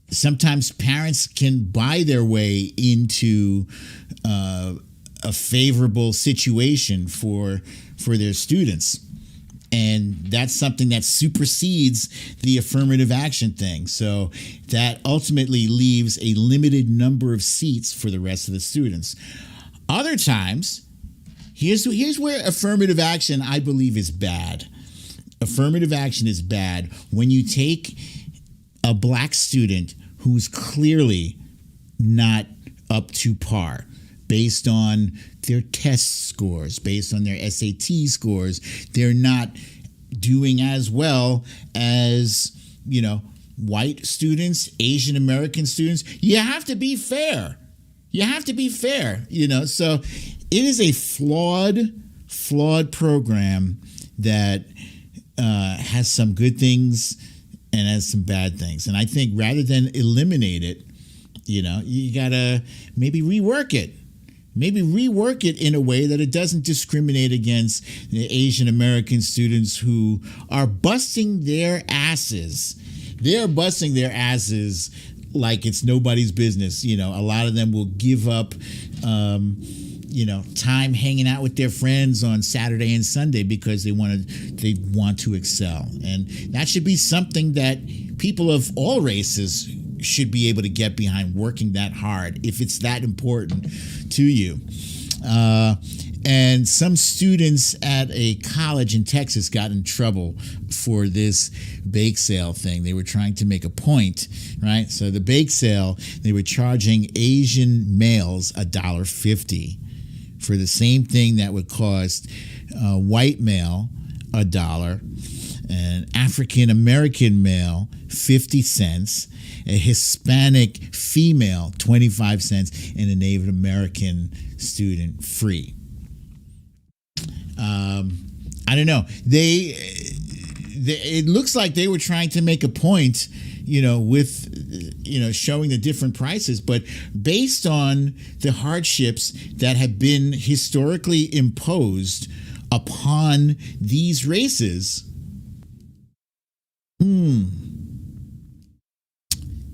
sometimes parents can buy their way into a favorable situation for their students. And that's something that supersedes the affirmative action thing. So that ultimately leaves a limited number of seats for the rest of the students. Other times, here's where affirmative action, I believe, is bad. Affirmative action is bad when you take a black student who's clearly not up to par, based on their test scores, based on their SAT scores. They're not doing as well as, white students, Asian American students. You have to be fair. So it is a flawed program that has some good things and has some bad things. And I think rather than eliminate it, you gotta maybe rework it. Maybe rework it in a way that it doesn't discriminate against the Asian American students who are busting their asses. They're busting their asses like it's nobody's business. A lot of them will give up, time hanging out with their friends on Saturday and Sunday because they want to excel. And that should be something that people of all races should be able to get behind, working that hard if it's that important to you. And some students at a college in Texas got in trouble for this bake sale thing. They were trying to make a point, right? So the bake sale, they were charging Asian males $1.50 for the same thing that would cost a white male $1, an African American male 50 cents, a Hispanic female 25 cents, and a Native American student free. I don't know. It looks like they were trying to make a point, with, showing the different prices, but based on the hardships that have been historically imposed upon these races,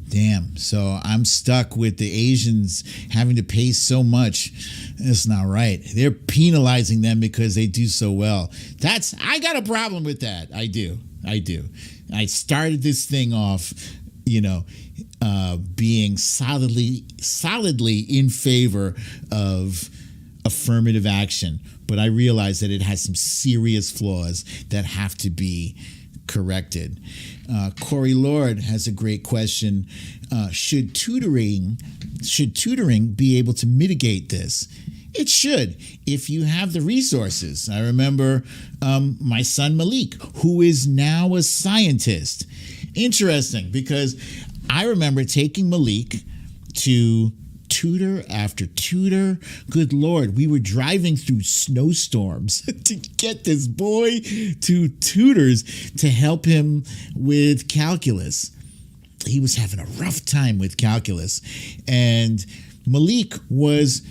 damn. So I'm stuck with the Asians having to pay so much. It's not right. They're penalizing them because they do so well. I got a problem with that. I do. I started this thing off, being solidly in favor of affirmative action, but I realize that it has some serious flaws that have to be corrected. Corey Lord has a great question. Should tutoring be able to mitigate this? It should, if you have the resources. I remember my son Malik, who is now a scientist. Interesting, because I remember taking Malik to tutor after tutor. Good Lord, we were driving through snowstorms to get this boy to tutors to help him with calculus. He was having a rough time with calculus. And Malik was,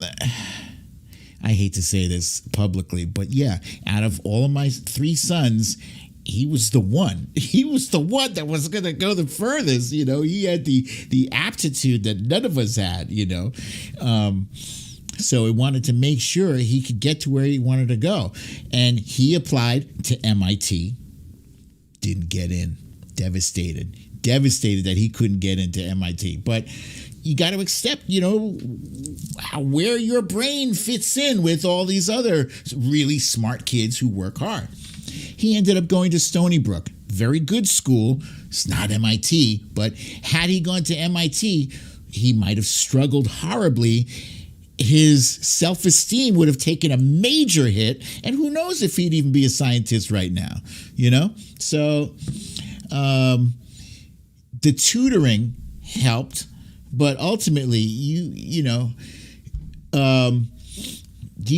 I hate to say this publicly, but yeah, out of all of my 3 sons, he was the one. He was the one that was going to go the furthest. He had the aptitude that none of us had. So he wanted to make sure he could get to where he wanted to go, and he applied to MIT. Didn't get in. Devastated that he couldn't get into MIT. But you got to accept, where your brain fits in with all these other really smart kids who work hard. He ended up going to Stony Brook. Very good school. It's not MIT, but had he gone to MIT, he might have struggled horribly. his self-esteem would have taken a major hit, and who knows if he'd even be a scientist right now, So the tutoring helped, but ultimately you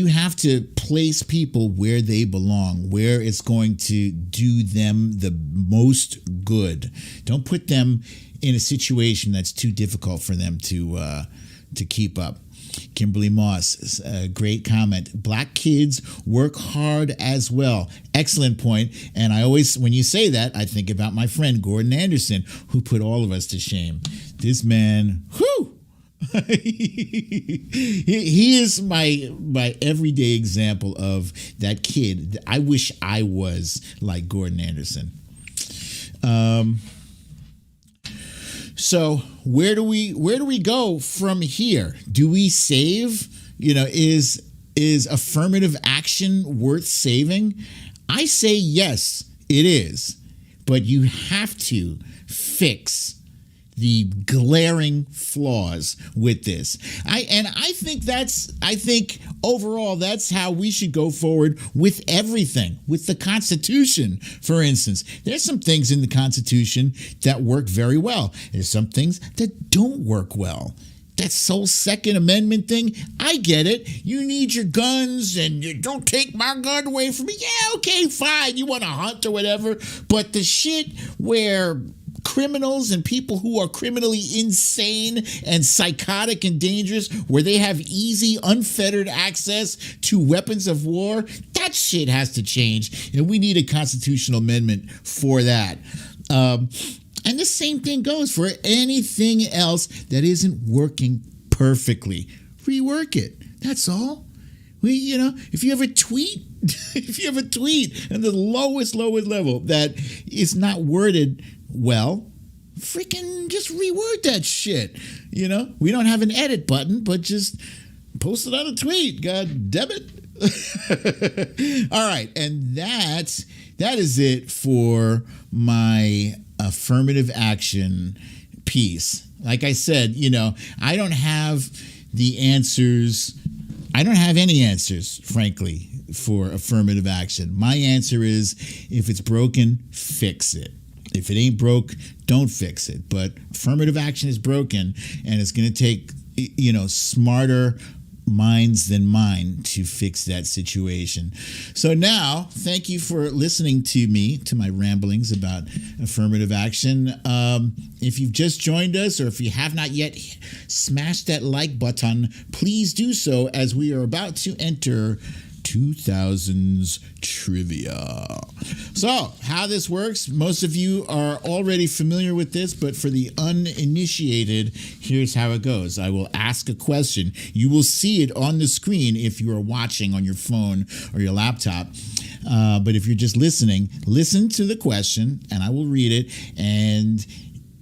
have to place people where they belong, where it's going to do them the most good. Don't put them in a situation that's too difficult for them to keep up. Kimberly Moss, great comment. Black kids work hard as well. Excellent point. And I always, when you say that, I think about my friend Gordon Anderson, who put all of us to shame. This man, whew, he is my everyday example of that kid. I wish I was like Gordon Anderson. So where do we go from here? Do we save? Is affirmative action worth saving? I say yes, it is. But you have to fix the glaring flaws with this. I think overall that's how we should go forward with everything. With the Constitution, for instance, there's some things in the Constitution that work very well. There's some things that don't work well. That whole Second Amendment thing, I get it. You need your guns and you don't take my gun away from me. Yeah, okay, fine. You want to hunt or whatever. But the shit where criminals and people who are criminally insane and psychotic and dangerous, where they have easy, unfettered access to weapons of war, that shit has to change. And we need a constitutional amendment for that. And the same thing goes for anything else that isn't working perfectly. Rework it. That's all. If you have a tweet, and the lowest level that is not worded well, freaking just reword that shit. We don't have an edit button, but just post it on a tweet. God damn it. All right. And that is it for my affirmative action piece. Like I said, I don't have the answers. I don't have any answers, frankly, for affirmative action. My answer is, if it's broken, fix it. If it ain't broke, don't fix it. But affirmative action is broken, and it's going to take, smarter minds than mine to fix that situation. So now, thank you for listening to my ramblings about affirmative action. If you've just joined us, or if you have not yet smashed that like button, please do so, as we are about to enter 2000s trivia. So, how this works, most of you are already familiar with this, but for the uninitiated, here's how it goes. I will ask a question. You will see it on the screen if you are watching on your phone or your laptop. But if you're just listening, listen to the question, and I will read it, and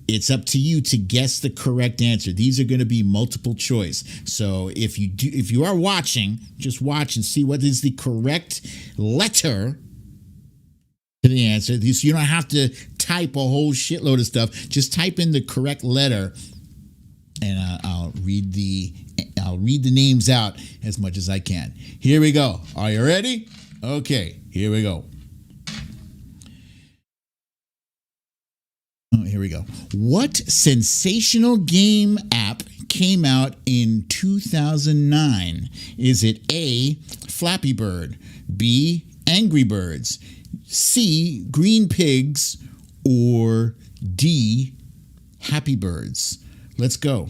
it's up to you to guess the correct answer. These are going to be multiple choice. So if you are watching, just watch and see what is the correct letter to the answer. So you don't have to type a whole shitload of stuff. Just type in the correct letter, and I'll read the names out as much as I can. Here we go. Are you ready? Okay, here we go. Oh, here we go. What sensational game app came out in 2009? Is it A, Flappy Bird, B, Angry Birds, C, Green Pigs, or D, Happy Birds? Let's go.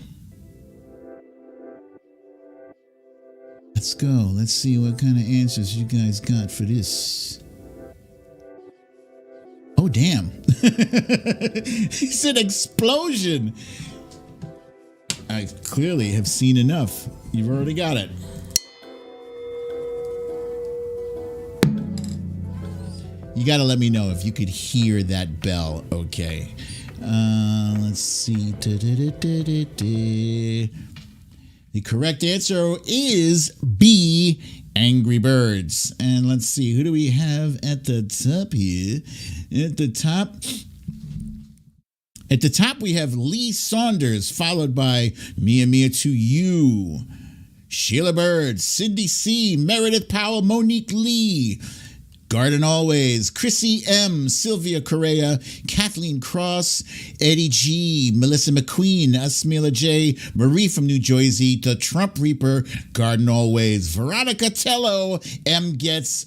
Let's go. Let's see what kind of answers you guys got for this. Oh, damn. It's an explosion. I clearly have seen enough. You've already got it. You got to let me know if you could hear that bell. Okay. Let's see. The correct answer is B, Angry Birds. And let's see, who do we have at the top here? At the top we have Lee Saunders, followed by Mia to You, Sheila Bird, Cindy C., Meredith Powell, Monique Lee, Garden Always, Chrissy M., Sylvia Correa, Kathleen Cross, Eddie G., Melissa McQueen, Asmila J., Marie from New Jersey, The Trump Reaper, Garden Always, Veronica Tello, M. Getz,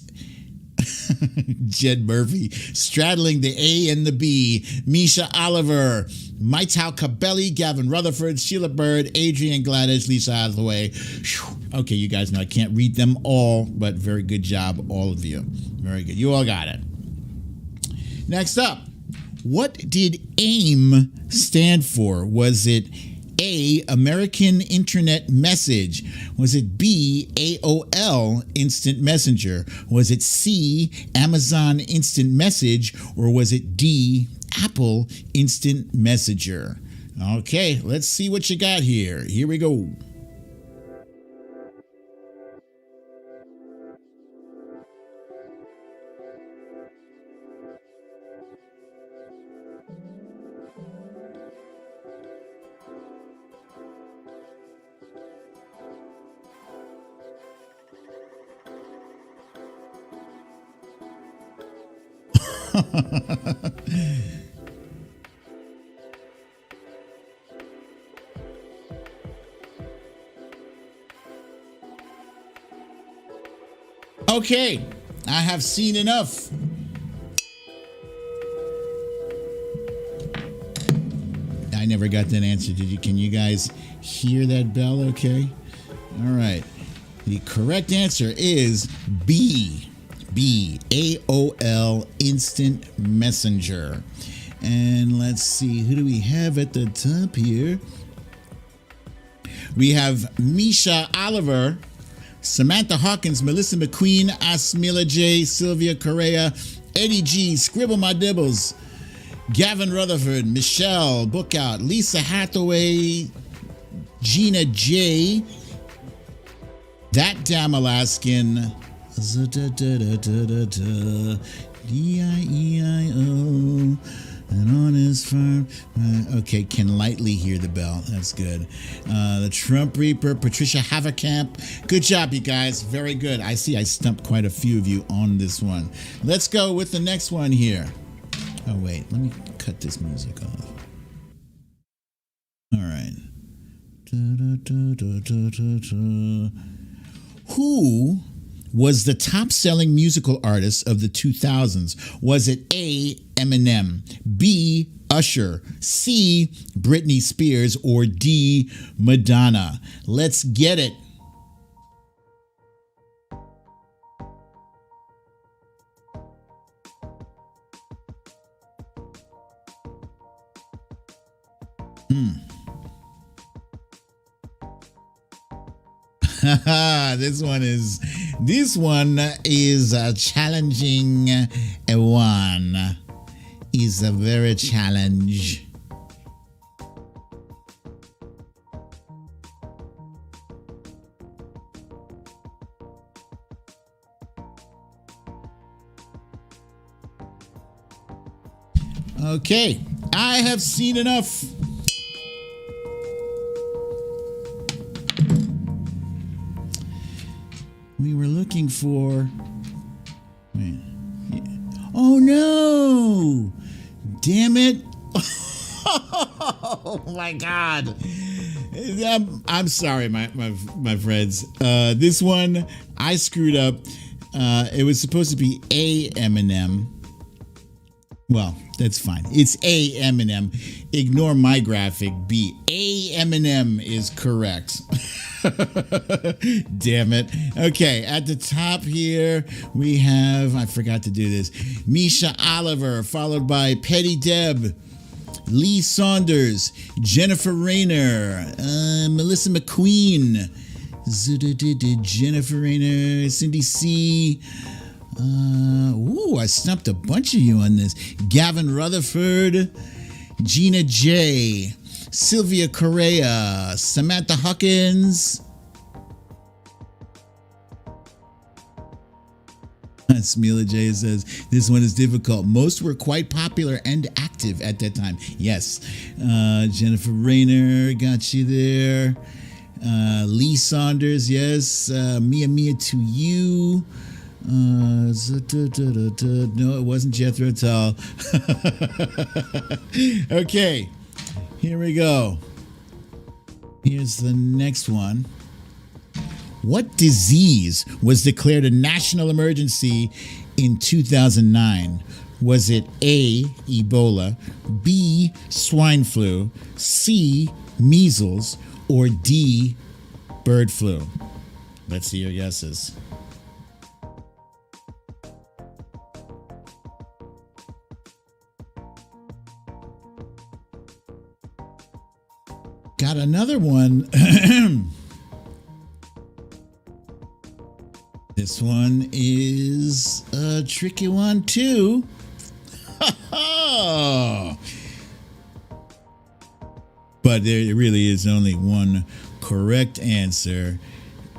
Jed Murphy, straddling the A and the B, Misha Oliver, Maital Cabelli, Gavin Rutherford, Sheila Bird, Adrian Gladys, Lisa Hathaway. Okay, you guys know I can't read them all, but very good job, all of you. Very good. You all got it. Next up, what did AIM stand for? Was it A, American Internet Message? Was it B, AOL Instant Messenger? Was it C, Amazon Instant Message? Or was it D, Apple Instant Messenger? Okay, let's see what you got here. Here we go. Okay, I have seen enough. I never got that answer. Did you? Can you guys hear that bell? Okay. All right. The correct answer is B. B. AOL Instant Messenger. And let's see, who do we have at the top here? We have Misha Oliver, Samantha Hawkins, Melissa McQueen, Asmila J., Sylvia Correa, Eddie G., Scribble My Dibbles, Gavin Rutherford, Michelle Bookout, Lisa Hathaway, Gina J., That Damn Alaskan, D-I-E-I-O, an honest firm. Okay, can lightly hear the bell. That's good. The Trump Reaper, Patricia Haverkamp. Good job, you guys. Very good. I see I stumped quite a few of you on this one. Let's go with the next one here. Oh, wait. Let me cut this music off. All right. Who was the top-selling musical artist of the 2000s? Was it A, Eminem, B, Usher, C, Britney Spears, or D, Madonna? Let's get it. This one is a challenging one. Is a very challenge. Okay, I have seen enough. We were looking for... Wait. Oh, no! Damn it. Oh, my God. I'm sorry, my friends. This one, I screwed up. It was supposed to be A, Eminem. Well, that's fine. It's A, Eminem. Ignore my graphic. B. A, Eminem is correct. Damn it. Okay, at the top here, we have, I forgot to do this, Misha Oliver, followed by Petty Deb, Lee Saunders, Jennifer Rayner, Melissa McQueen, Jennifer Rayner, Cindy C., I stumped a bunch of you on this. Gavin Rutherford, Gina J., Sylvia Correa, Samantha Hawkins. Smila J says, this one is difficult. Most were quite popular and active at that time. Yes. Jennifer Rayner, got you there. Lee Saunders, yes. Mia Mia to you. No, it wasn't Jethro Tull. Okay, here we go. Here's the next one. What disease was declared a national emergency in 2009? Was it A, Ebola, B, swine flu, C, measles, or D, bird flu? Let's see your guesses. Got another one. This one is a tricky one too. But there really is only one correct answer.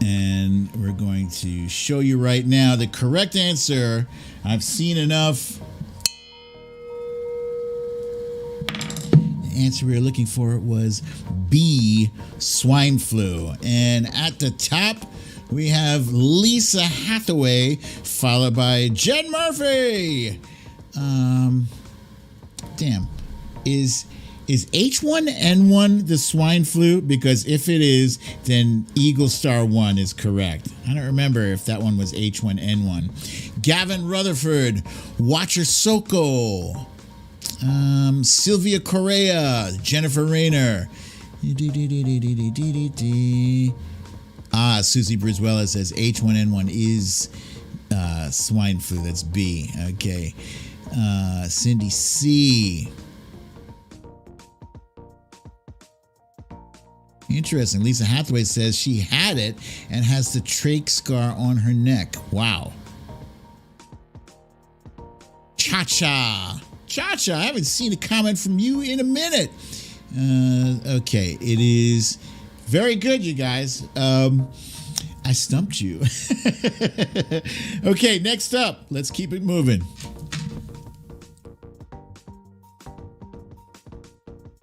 And we're going to show you right now the correct answer. I've seen enough. The answer we were looking for was B, swine flu. And at the top, we have Lisa Hathaway, followed by Jen Murphy. Damn. Is H1N1 the swine flu? Because if it is, then Eagle Star 1 is correct. I don't remember if that one was H1N1. Gavin Rutherford, Watcher Soko, Sylvia Correa, Jennifer Rayner. Susie Brizuela says H1N1 is swine flu. That's B. Okay. Cindy C. Interesting. Lisa Hathaway says she had it and has the trach scar on her neck. Wow. Cha-cha. Cha-cha. I haven't seen a comment from you in a minute. Okay. It is very good, you guys. I stumped you. Okay, next up. Let's keep it moving.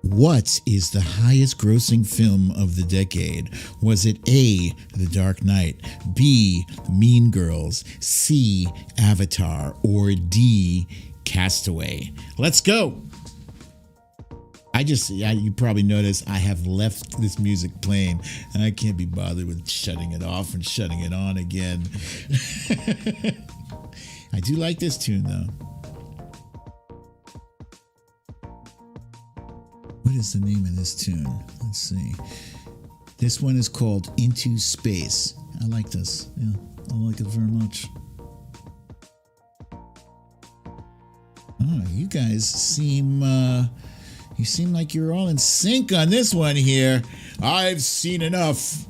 What is the highest grossing film of the decade? Was it A, The Dark Knight, B, Mean Girls, C, Avatar, or D, Castaway? Let's go. You probably noticed I have left this music playing. I can't be bothered with shutting it off and shutting it on again. I do like this tune though. What is the name of this tune? Let's see. This one is called Into Space. I like this. Yeah, I like it very much. Oh, you guys seem like you're all in sync on this one here. I've seen enough.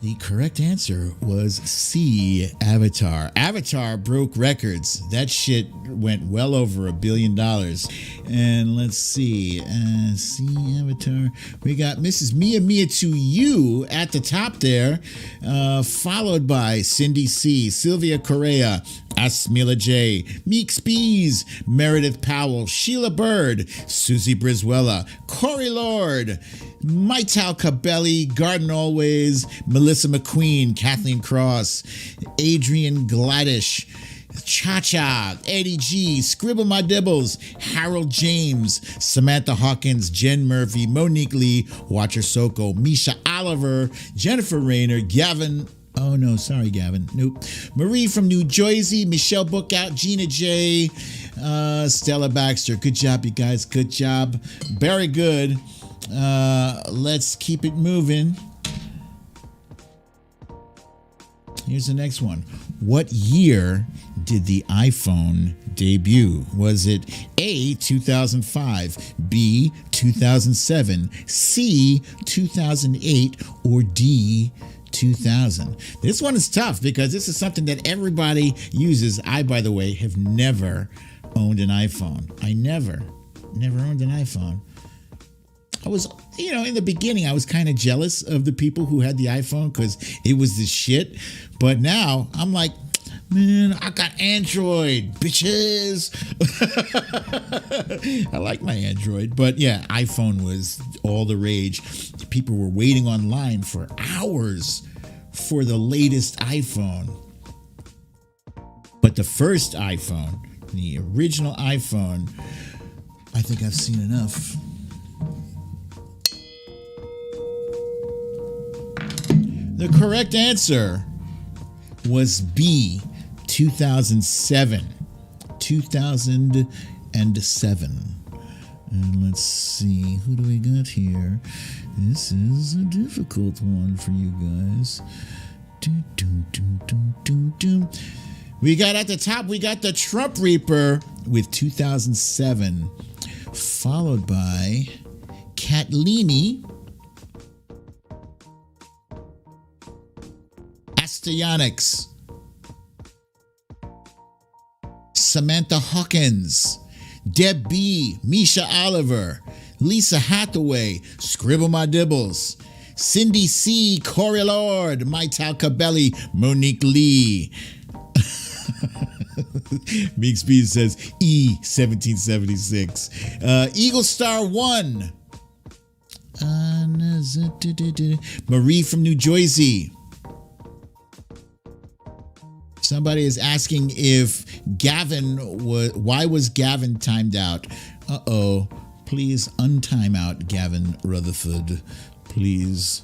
The correct answer was C, Avatar. Avatar broke records. That shit went well over $1 billion. And let's see. C, Avatar. We got Mrs. Mia Mia to You at the top there, followed by Cindy C, Sylvia Correa, Asmila J, Meek Spees, Meredith Powell, Sheila Bird, Susie Brizuela, Corey Lord, Maital Cabelli, Garden Always, Melissa McQueen, Kathleen Cross, Adrian Gladish, Cha-Cha, Eddie G, Scribble My Dibbles, Harold James, Samantha Hawkins, Jen Murphy, Monique Lee, Watcher Soko, Misha Oliver, Jennifer Rayner, Gavin. Oh, no, sorry, Gavin. Nope. Marie from New Jersey, Michelle Bookout, Gina J, Stella Baxter. Good job, you guys. Good job. Very good. Let's keep it moving. Here's the next one. What year did the iPhone debut? Was it A, 2005, B, 2007, C, 2008, or D, 2000? This one is tough because this is something that everybody uses. I, by the way, have never owned an iPhone. I never owned an iPhone. I was, in the beginning, I was kind of jealous of the people who had the iPhone because it was the shit. But now I'm like, Man, I got Android, bitches. I like my Android, but yeah, iPhone was all the rage. People were waiting online for hours for the latest iPhone. But the first iPhone, the original iPhone, I think I've seen enough. The correct answer was B, 2007. 2007. And let's see, who do we got here? This is a difficult one for you guys. We got at the top, we got the Trump Reaper with 2007, followed by Catlini, Astyonics, Samantha Hawkins, Deb B, Misha Oliver, Lisa Hathaway, Scribble My Dibbles, Cindy C, Corey Lord, Maital Cabelli, Monique Lee. Meek Speed says E, 1776. Eagle Star 1. Marie from New Jersey. Somebody is asking if why was Gavin timed out? Uh-oh. Please untime out Gavin Rutherford. Please.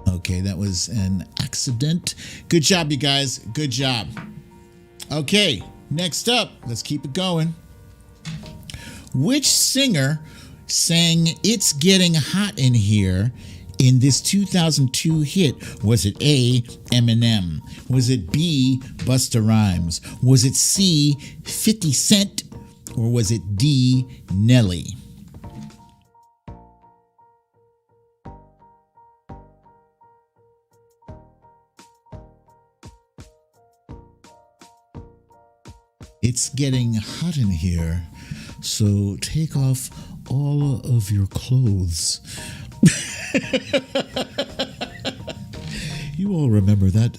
Okay, that was an accident. Good job, you guys. Good job. Okay, next up, let's keep it going. Which singer sang It's Getting Hot in Here in this 2002 hit? Was it A, Eminem? Was it B, Busta Rhymes? Was it C, 50 Cent? Or was it D, Nelly? It's getting hot in here, so take off all of your clothes. You all remember that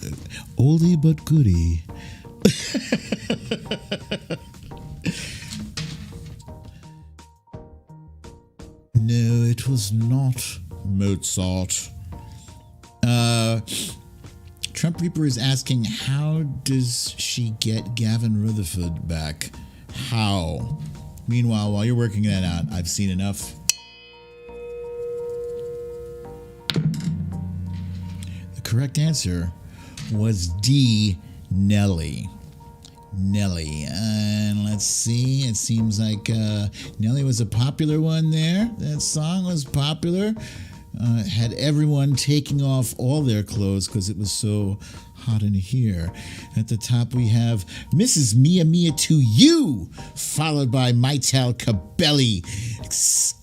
oldie but goodie. No, it was not Mozart. Trump Reaper is asking, how does she get Gavin Rutherford back? How? Meanwhile, while you're working that out, I've seen enough. The correct answer was D, Nelly. Nelly. And let's see. It seems like Nelly was a popular one there. That song was popular. Had everyone taking off all their clothes because it was so hot in here. At the top we have Mrs. Mia Mia to You, followed by Maital Cabelli,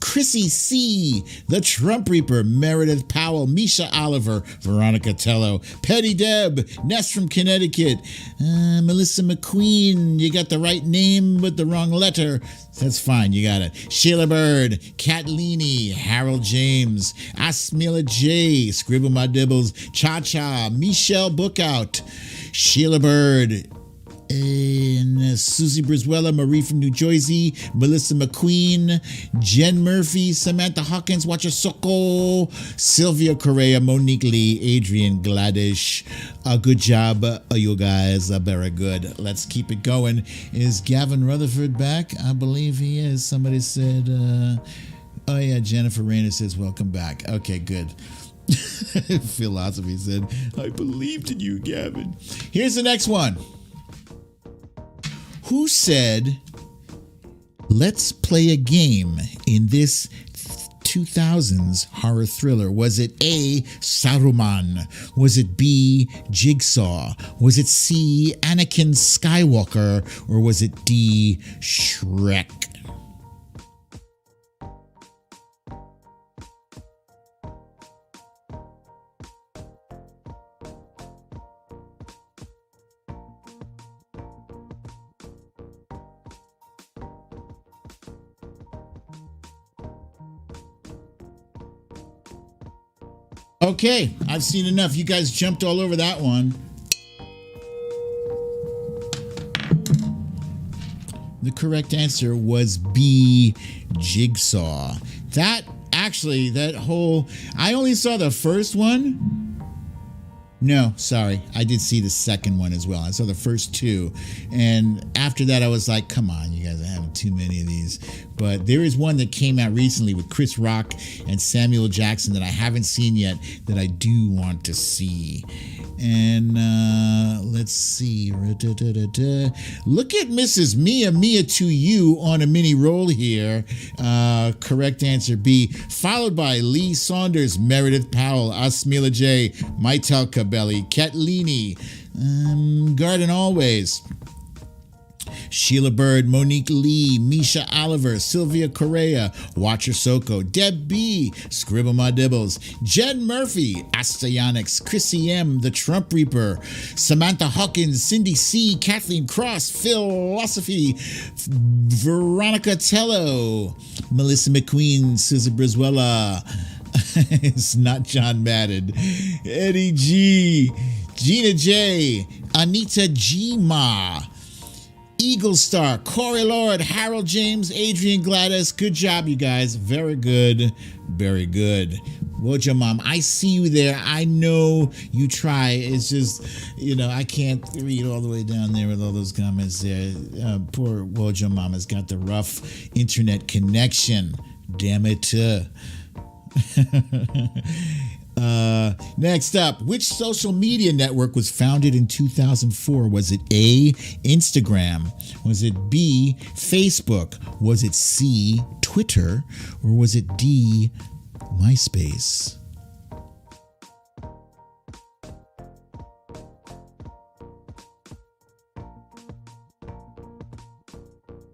Chrissy C, The Trump Reaper, Meredith Powell, Misha Oliver, Veronica Tello, Petty Deb, Ness from Connecticut, Melissa McQueen. You got the right name but the wrong letter. That's fine, you got it. Sheila Bird, Catlini, Harold James, Asmila J, Scribble My Dibbles, Cha Cha, Michelle Bookout, Sheila Bird, and Susie Brizuela, Marie from New Jersey, Melissa McQueen, Jen Murphy, Samantha Hawkins, Watcher Soko, Sylvia Correa, Monique Lee, Adrian Gladish. Good job, you guys. Very good. Let's keep it going. Is Gavin Rutherford back? I believe he is. Somebody said, oh yeah, Jennifer Rayner says, welcome back. Okay, good. Philosophy said, I believed in you, Gavin. Here's the next one. Who said, let's play a game in this 2000s horror thriller? Was it A, Saruman? Was it B, Jigsaw? Was it C, Anakin Skywalker? Or was it D, Shrek? Okay, I've seen enough. You guys jumped all over that one. The correct answer was B, Jigsaw. That whole, I only saw the first one. No, sorry. I did see the second one as well. I saw the first two. And after that, I was like, come on, you guys are having too many of these. But there is one that came out recently with Chris Rock and Samuel Jackson that I haven't seen yet that I do want to see. And let's see. Look at Mrs. Mia to you on a mini roll here. Correct answer B. Followed by Lee Saunders, Meredith Powell, Asmila J, Maitel Cabelli, Catlini, Garden Always, Sheila Bird, Monique Lee, Misha Oliver, Sylvia Correa, Watcher Soko, Deb B, Scribble My Dibbles, Jen Murphy, Astyonics, Chrissy M, The Trump Reaper, Samantha Hawkins, Cindy C, Kathleen Cross, Philosophy, Veronica Tello, Melissa McQueen, Susan Brizuela, it's not John Madden, Eddie G, Gina J, Anita G Ma, Eagle Star, Corey Lord, Harold James, Adrian Gladys. Good job, you guys. Very good. Very good. Wojo Mom, I see you there. I know you try. It's just, I can't read all the way down there with all those comments there. Poor Wojo Mom has got the rough internet connection. Damn it. Next up, which social media network was founded in 2004? Was it A, Instagram? Was it B, Facebook? Was it C, Twitter? Or was it D, MySpace?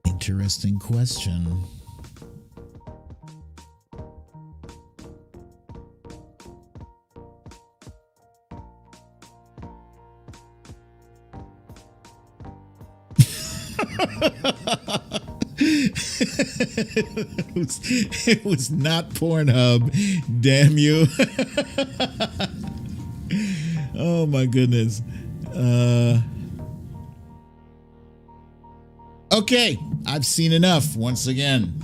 Interesting question. It was not Pornhub, damn you. Oh my goodness. Okay, I've seen enough once again.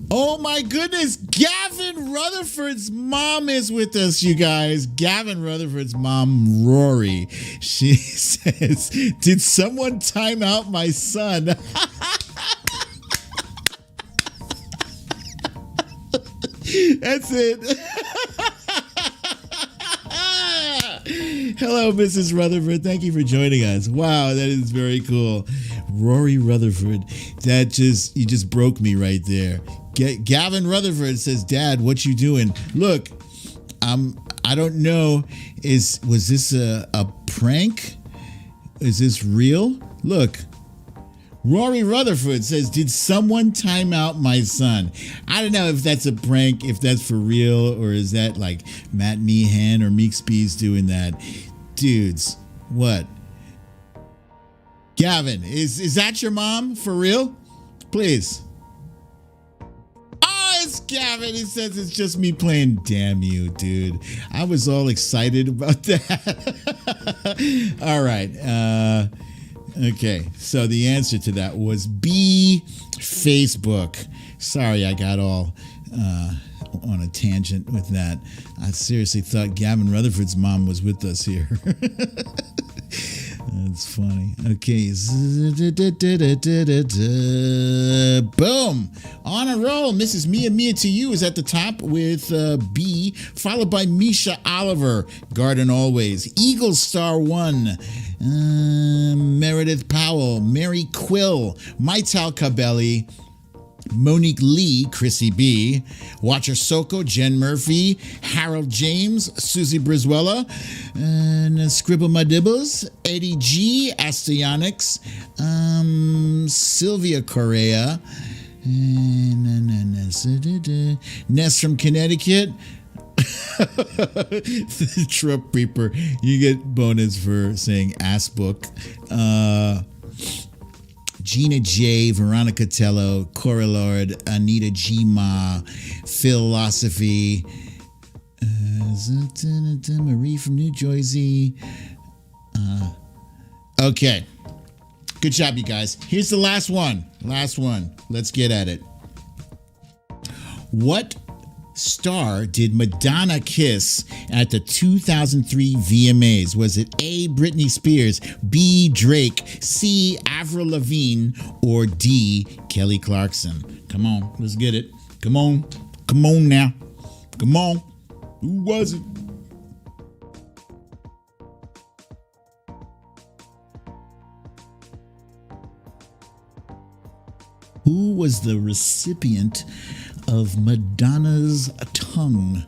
Oh my goodness, Gavin Rutherford's mom is with us, you guys. Gavin Rutherford's mom, Rory. She says, did someone time out my son? That's it. Hello, Mrs. Rutherford. Thank you for joining us. Wow, that is very cool. Rory Rutherford. You just broke me right there. Gavin Rutherford says, Dad, what you doing? Look, I don't know. Was this a prank? Is this real? Look, Rory Rutherford says, did someone time out my son? I don't know if that's a prank, if that's for real, or is that like Matt Meehan or Meek Spees doing that? Dudes, what? Gavin, is that your mom for real? Please. Oh, it's Gavin. He says it's just me playing. Damn you, dude. I was all excited about that. All right. Okay, so the answer to that was B, Facebook. Sorry, I got all on a tangent with that. I seriously thought Gavin Rutherford's mom was with us here. That's funny. Okay. Boom. On a roll. Mrs. Mia to you is at the top with B, followed by Misha Oliver, Garden Always, Eagle Star 1, Meredith Powell, Mary Quill, Maital Cabelli, Monique Lee, Chrissy B, Watcher Soko, Jen Murphy, Harold James, Susie Brizuela, and Scribble My Dibbles, Eddie G, Astyonics, Sylvia Correa, Ness from Connecticut, the Trump Reaper. You get bonus for saying ass book. Gina J, Veronica Tello, Cora Lord, Anita G. Ma, Philosophy, Marie from New Jersey. Okay. Good job, you guys. Here's the last one. Last one. Let's get at it. What star did Madonna kiss at the 2003 VMAs? Was it A, Britney Spears, B, Drake, C, Avril Lavigne, or D, Kelly Clarkson? Come on, let's get it. Come on. Come on now. Come on. Who was it? Who was the recipient of Madonna's tongue?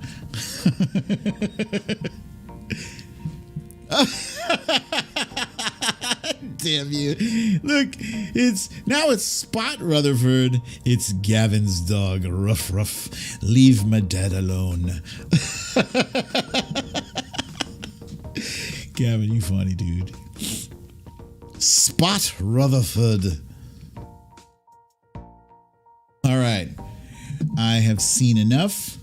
Damn you. Look, it's Spot Rutherford. It's Gavin's dog, Ruff Ruff. Leave my dad alone. Gavin, you funny dude. Spot Rutherford. All right. I have seen enough.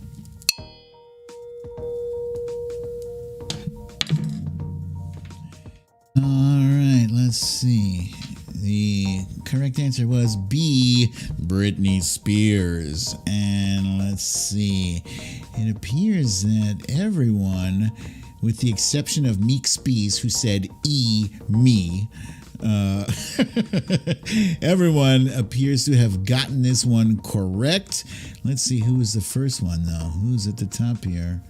All right, let's see. The correct answer was B, Britney Spears. And let's see. It appears that everyone, with the exception of Meek Spees, who said E, me, everyone appears to have gotten this one correct. Let's see who was the first one, though. Who's at the top here?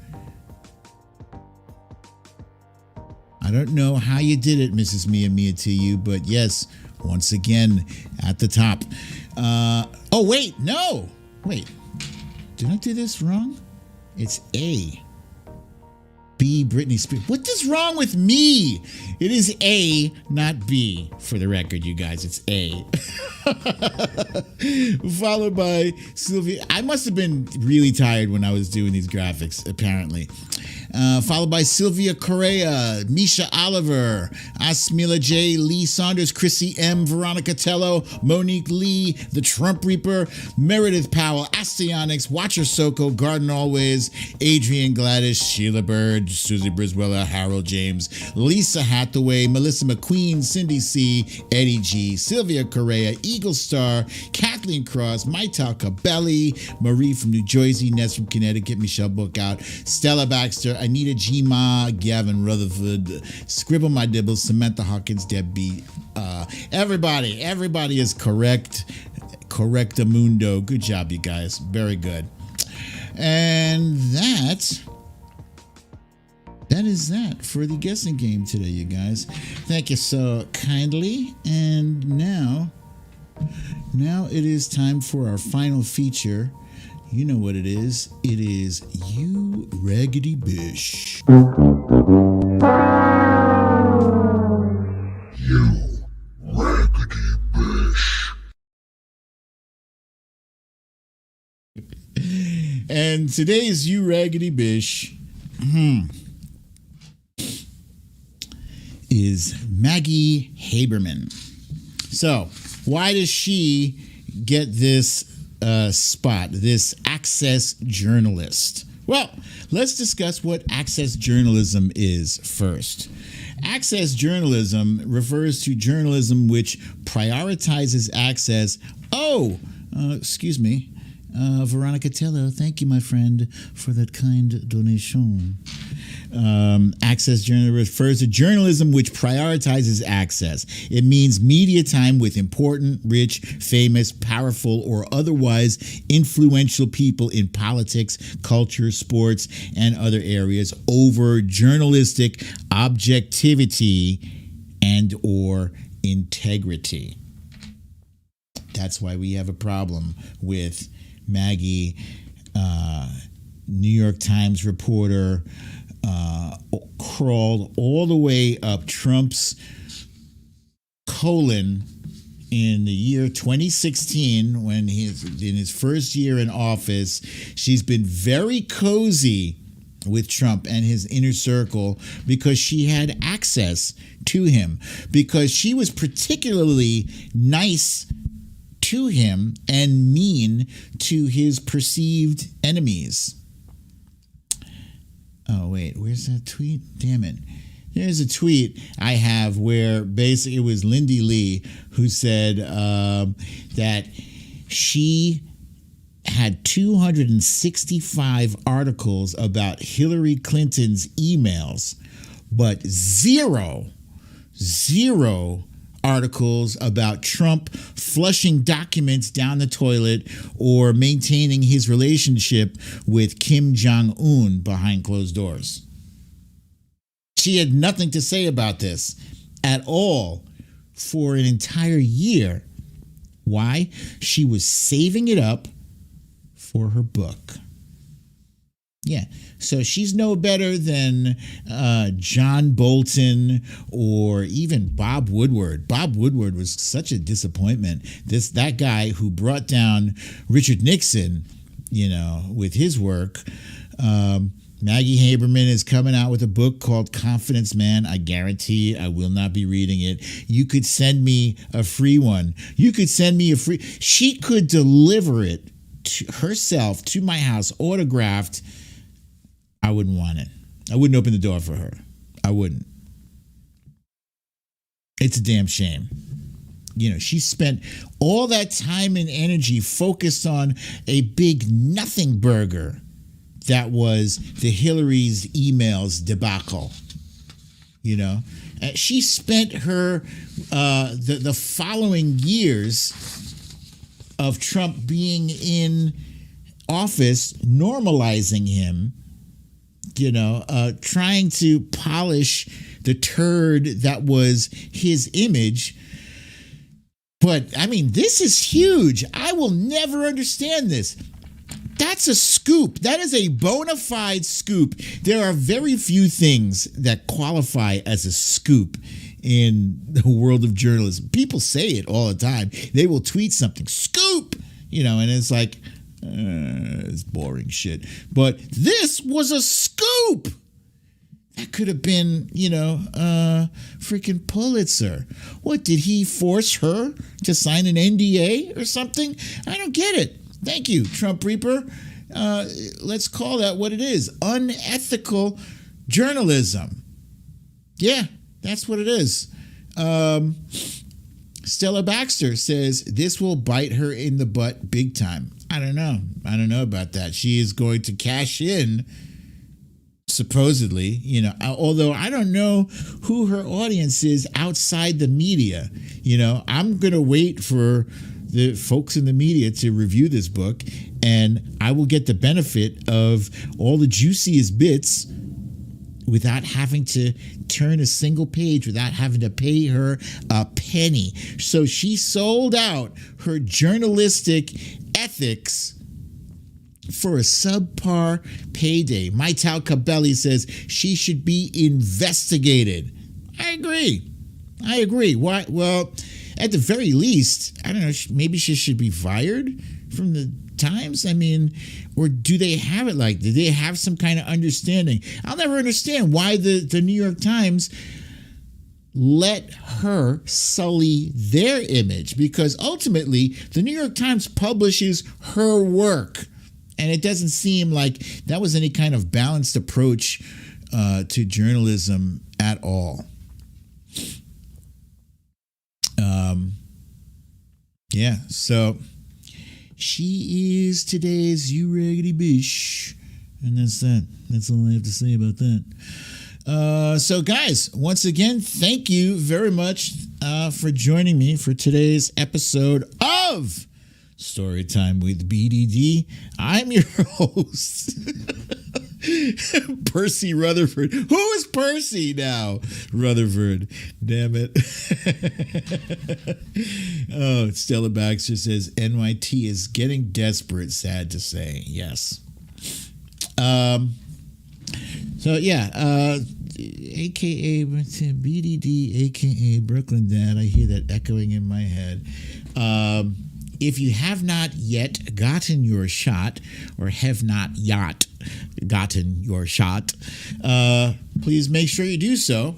I don't know how you did it, Mrs. Mia to you, but yes, once again, at the top. Oh, wait, no. Wait, did I do this wrong? It's A. B, Britney Spears. What is wrong with me? It is A, not B, for the record, you guys. It's A. Followed by Sylvia. I must have been really tired when I was doing these graphics, apparently. Followed by Sylvia Correa, Misha Oliver, Asmila J, Lee Saunders, Chrissy M, Veronica Tello, Monique Lee, The Trump Reaper, Meredith Powell, Astyonics, Watcher Soko, Garden Always, Adrian Gladys, Sheila Bird, Susie Briswella, Harold James, Lisa Hathaway, Melissa McQueen, Cindy C, Eddie G, Sylvia Correa, Eagle Star, Kathleen Cross, Maital Cabelli, Marie from New Jersey, Ness from Connecticut, Michelle Bookout, Stella Baxter, Anita G. Ma, Gavin Rutherford, Scribble My Dibbles, Samantha Hawkins, Deb B. Everybody is correct. Correctamundo. Good job, you guys. Very good. And that is that for the guessing game today, you guys. Thank you so kindly. And now it is time for our final feature. You know what it is. It is You Raggedy Bish. You Raggedy Bish. And today's You Raggedy Bish is Maggie Haberman. So, why does she get this spot, this access journalist? Well, let's discuss what access journalism is first. Access journalism refers to journalism which prioritizes access. Excuse me. Veronica Tello, thank you, my friend, for that kind donation. Access journalism refers to journalism which prioritizes access. It means media time with important, rich, famous, powerful, or otherwise influential people in politics, culture, sports, and other areas over journalistic objectivity and or integrity. That's why we have a problem with Maggie, New York Times reporter, crawled all the way up Trump's colon in the year 2016 when he's in his first year in office. She's been very cozy with Trump and his inner circle because she had access to him, because she was particularly nice to him and mean to his perceived enemies. Oh, wait, where's that tweet? Damn it. There's a tweet I have where basically it was Lindy Lee who said that she had 265 articles about Hillary Clinton's emails, but zero articles about Trump flushing documents down the toilet or maintaining his relationship with Kim Jong-un behind closed doors. She had nothing to say about this at all for an entire year. Why? She was saving it up for her book. Yeah, so she's no better than John Bolton or even Bob Woodward. Bob Woodward was such a disappointment. That guy who brought down Richard Nixon, with his work. Maggie Haberman is coming out with a book called Confidence Man. I guarantee I will not be reading it. You could send me a free one. She could deliver it herself to my house, autographed. I wouldn't want it. I wouldn't open the door for her. I wouldn't. It's a damn shame. She spent all that time and energy focused on a big nothing burger that was the Hillary's emails debacle. She spent her the following years of Trump being in office normalizing him, trying to polish the turd that was his image. But this is huge. I will never understand this. That's a scoop. That is a bona fide scoop. There are very few things that qualify as a scoop in the world of journalism. People say it all the time. They will tweet something, scoop, and it's like, it's boring shit. But this was a scoop. That could have been, freaking Pulitzer. What, did he force her to sign an NDA or something? I don't get it. Thank you, Trump Reaper. Let's call that what it is. Unethical journalism. Yeah, that's what it is. Stella Baxter says this will bite her in the butt big time. I don't know about that. She is going to cash in, supposedly, although I don't know who her audience is outside the media. I'm going to wait for the folks in the media to review this book, and I will get the benefit of all the juiciest bits without having to turn a single page, without having to pay her a penny. So she sold out her journalistic ethics for a subpar payday. Maital Cabelli says she should be investigated. I agree. Why? Well, at the very least, I don't know, maybe she should be fired from the Times? Or do they have it do they have some kind of understanding? I'll never understand why the New York Times let her sully their image, because ultimately the New York Times publishes her work. And it doesn't seem like that was any kind of balanced approach to journalism at all. Yeah, so she is today's You Raggedy Bitch. And that's that. That's all I have to say about that. So guys, once again, thank you very much for joining me for today's episode of Storytime with BDD. I'm your host, Percy Rutherford. Who is Percy now? Rutherford. Damn it. Oh, Stella Baxter says NYT is getting desperate, sad to say. Yes. So yeah, aka BDD, aka BrooklynDad. I hear that echoing in my head. If you have not yet gotten your shot, or have not yet gotten your shot, please make sure you do so.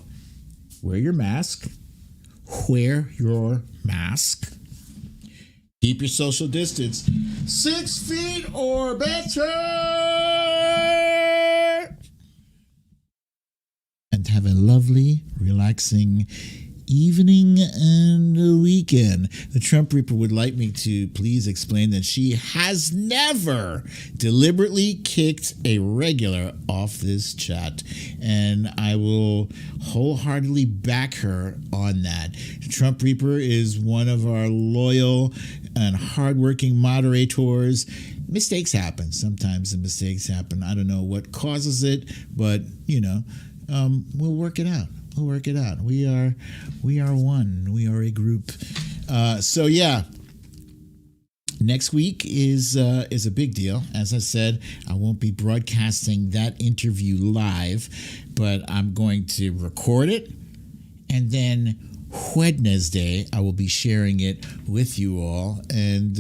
Wear your mask. Wear your mask. Keep your social distance 6 feet or better. And have a lovely, relaxing evening and weekend. The Trump Reaper would like me to please explain that she has never deliberately kicked a regular off this chat, and I will wholeheartedly back her on that. The Trump Reaper is one of our loyal and hardworking moderators. Mistakes happen. Sometimes the mistakes happen. I don't know what causes it, but we'll work it out. We'll work it out. We are one. We are a group. So yeah, next week is a big deal. As I said, I won't be broadcasting that interview live, but I'm going to record it, and then Wednesday I will be sharing it with you all. And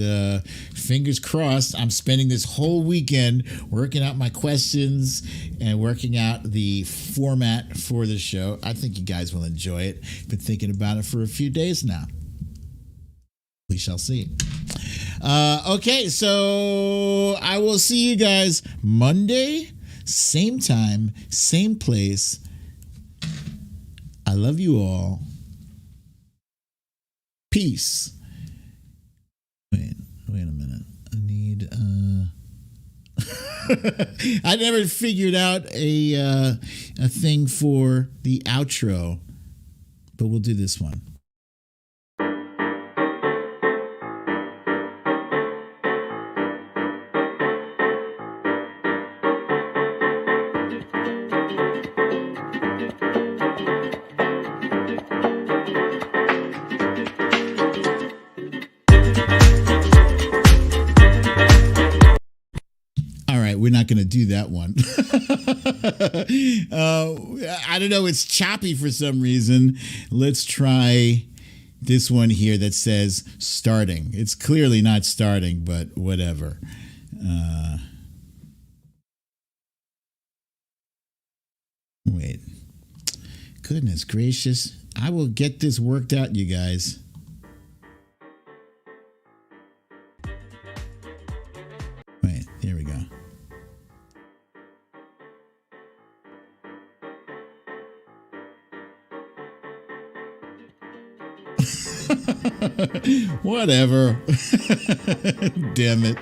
fingers crossed, I'm spending this whole weekend working out my questions and working out the format for the show. I think you guys will enjoy it. Been thinking about it for a few days now. We shall see. Okay, so I will see you guys Monday, same time, same place. I love you all. Peace. Wait a minute. I need I never figured out a thing for the outro, but we'll do this one. We're not going to do that one. I don't know. It's choppy for some reason. Let's try this one here that says starting. It's clearly not starting, but whatever. Wait. Goodness gracious. I will get this worked out, you guys. Wait, there we go. Whatever. Damn it.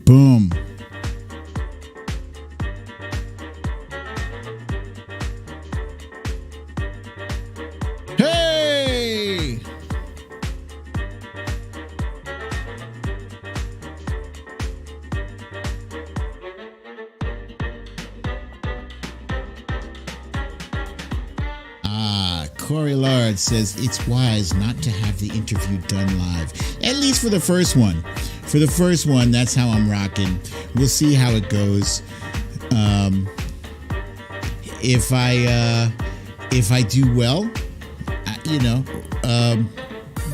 Boom. Hey! Corey Lard says it's wise not to have the interview done live, at least for the first one. For the first one, that's how I'm rocking. We'll see how it goes. If I do well,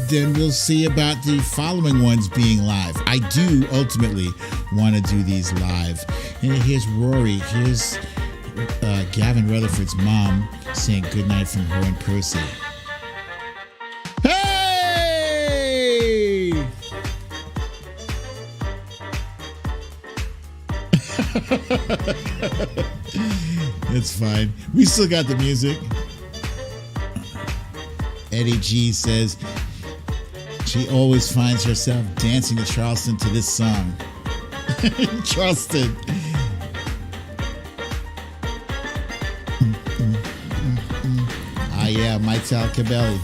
then we'll see about the following ones being live. I do ultimately want to do these live. And here's Rory. Here's Gavin Rutherford's mom saying goodnight from her and Percy. Hey! It's fine. We still got the music. Eddie G says she always finds herself dancing to Charleston to this song. Charleston. Yeah, Maital Cabelli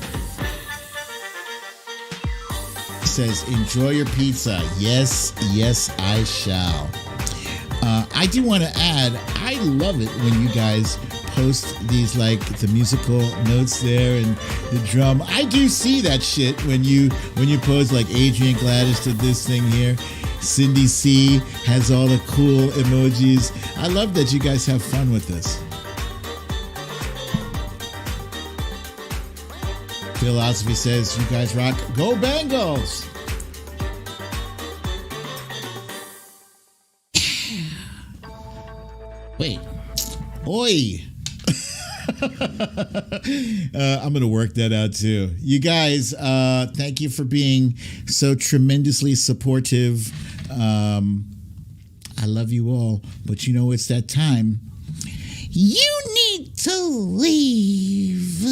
says, enjoy your pizza. Yes, I shall. I do want to add, I love it when you guys post these, like, the musical notes there and the drum. I do see that shit when you post, like, Adrian Gladys did this thing here. Cindy C has all the cool emojis. I love that you guys have fun with this. Philosophy says, you guys rock. Go Bengals! Wait. Oi. I'm going to work that out too. You guys, thank you for being so tremendously supportive. I love you all, but you know, it's that time. You need to leave.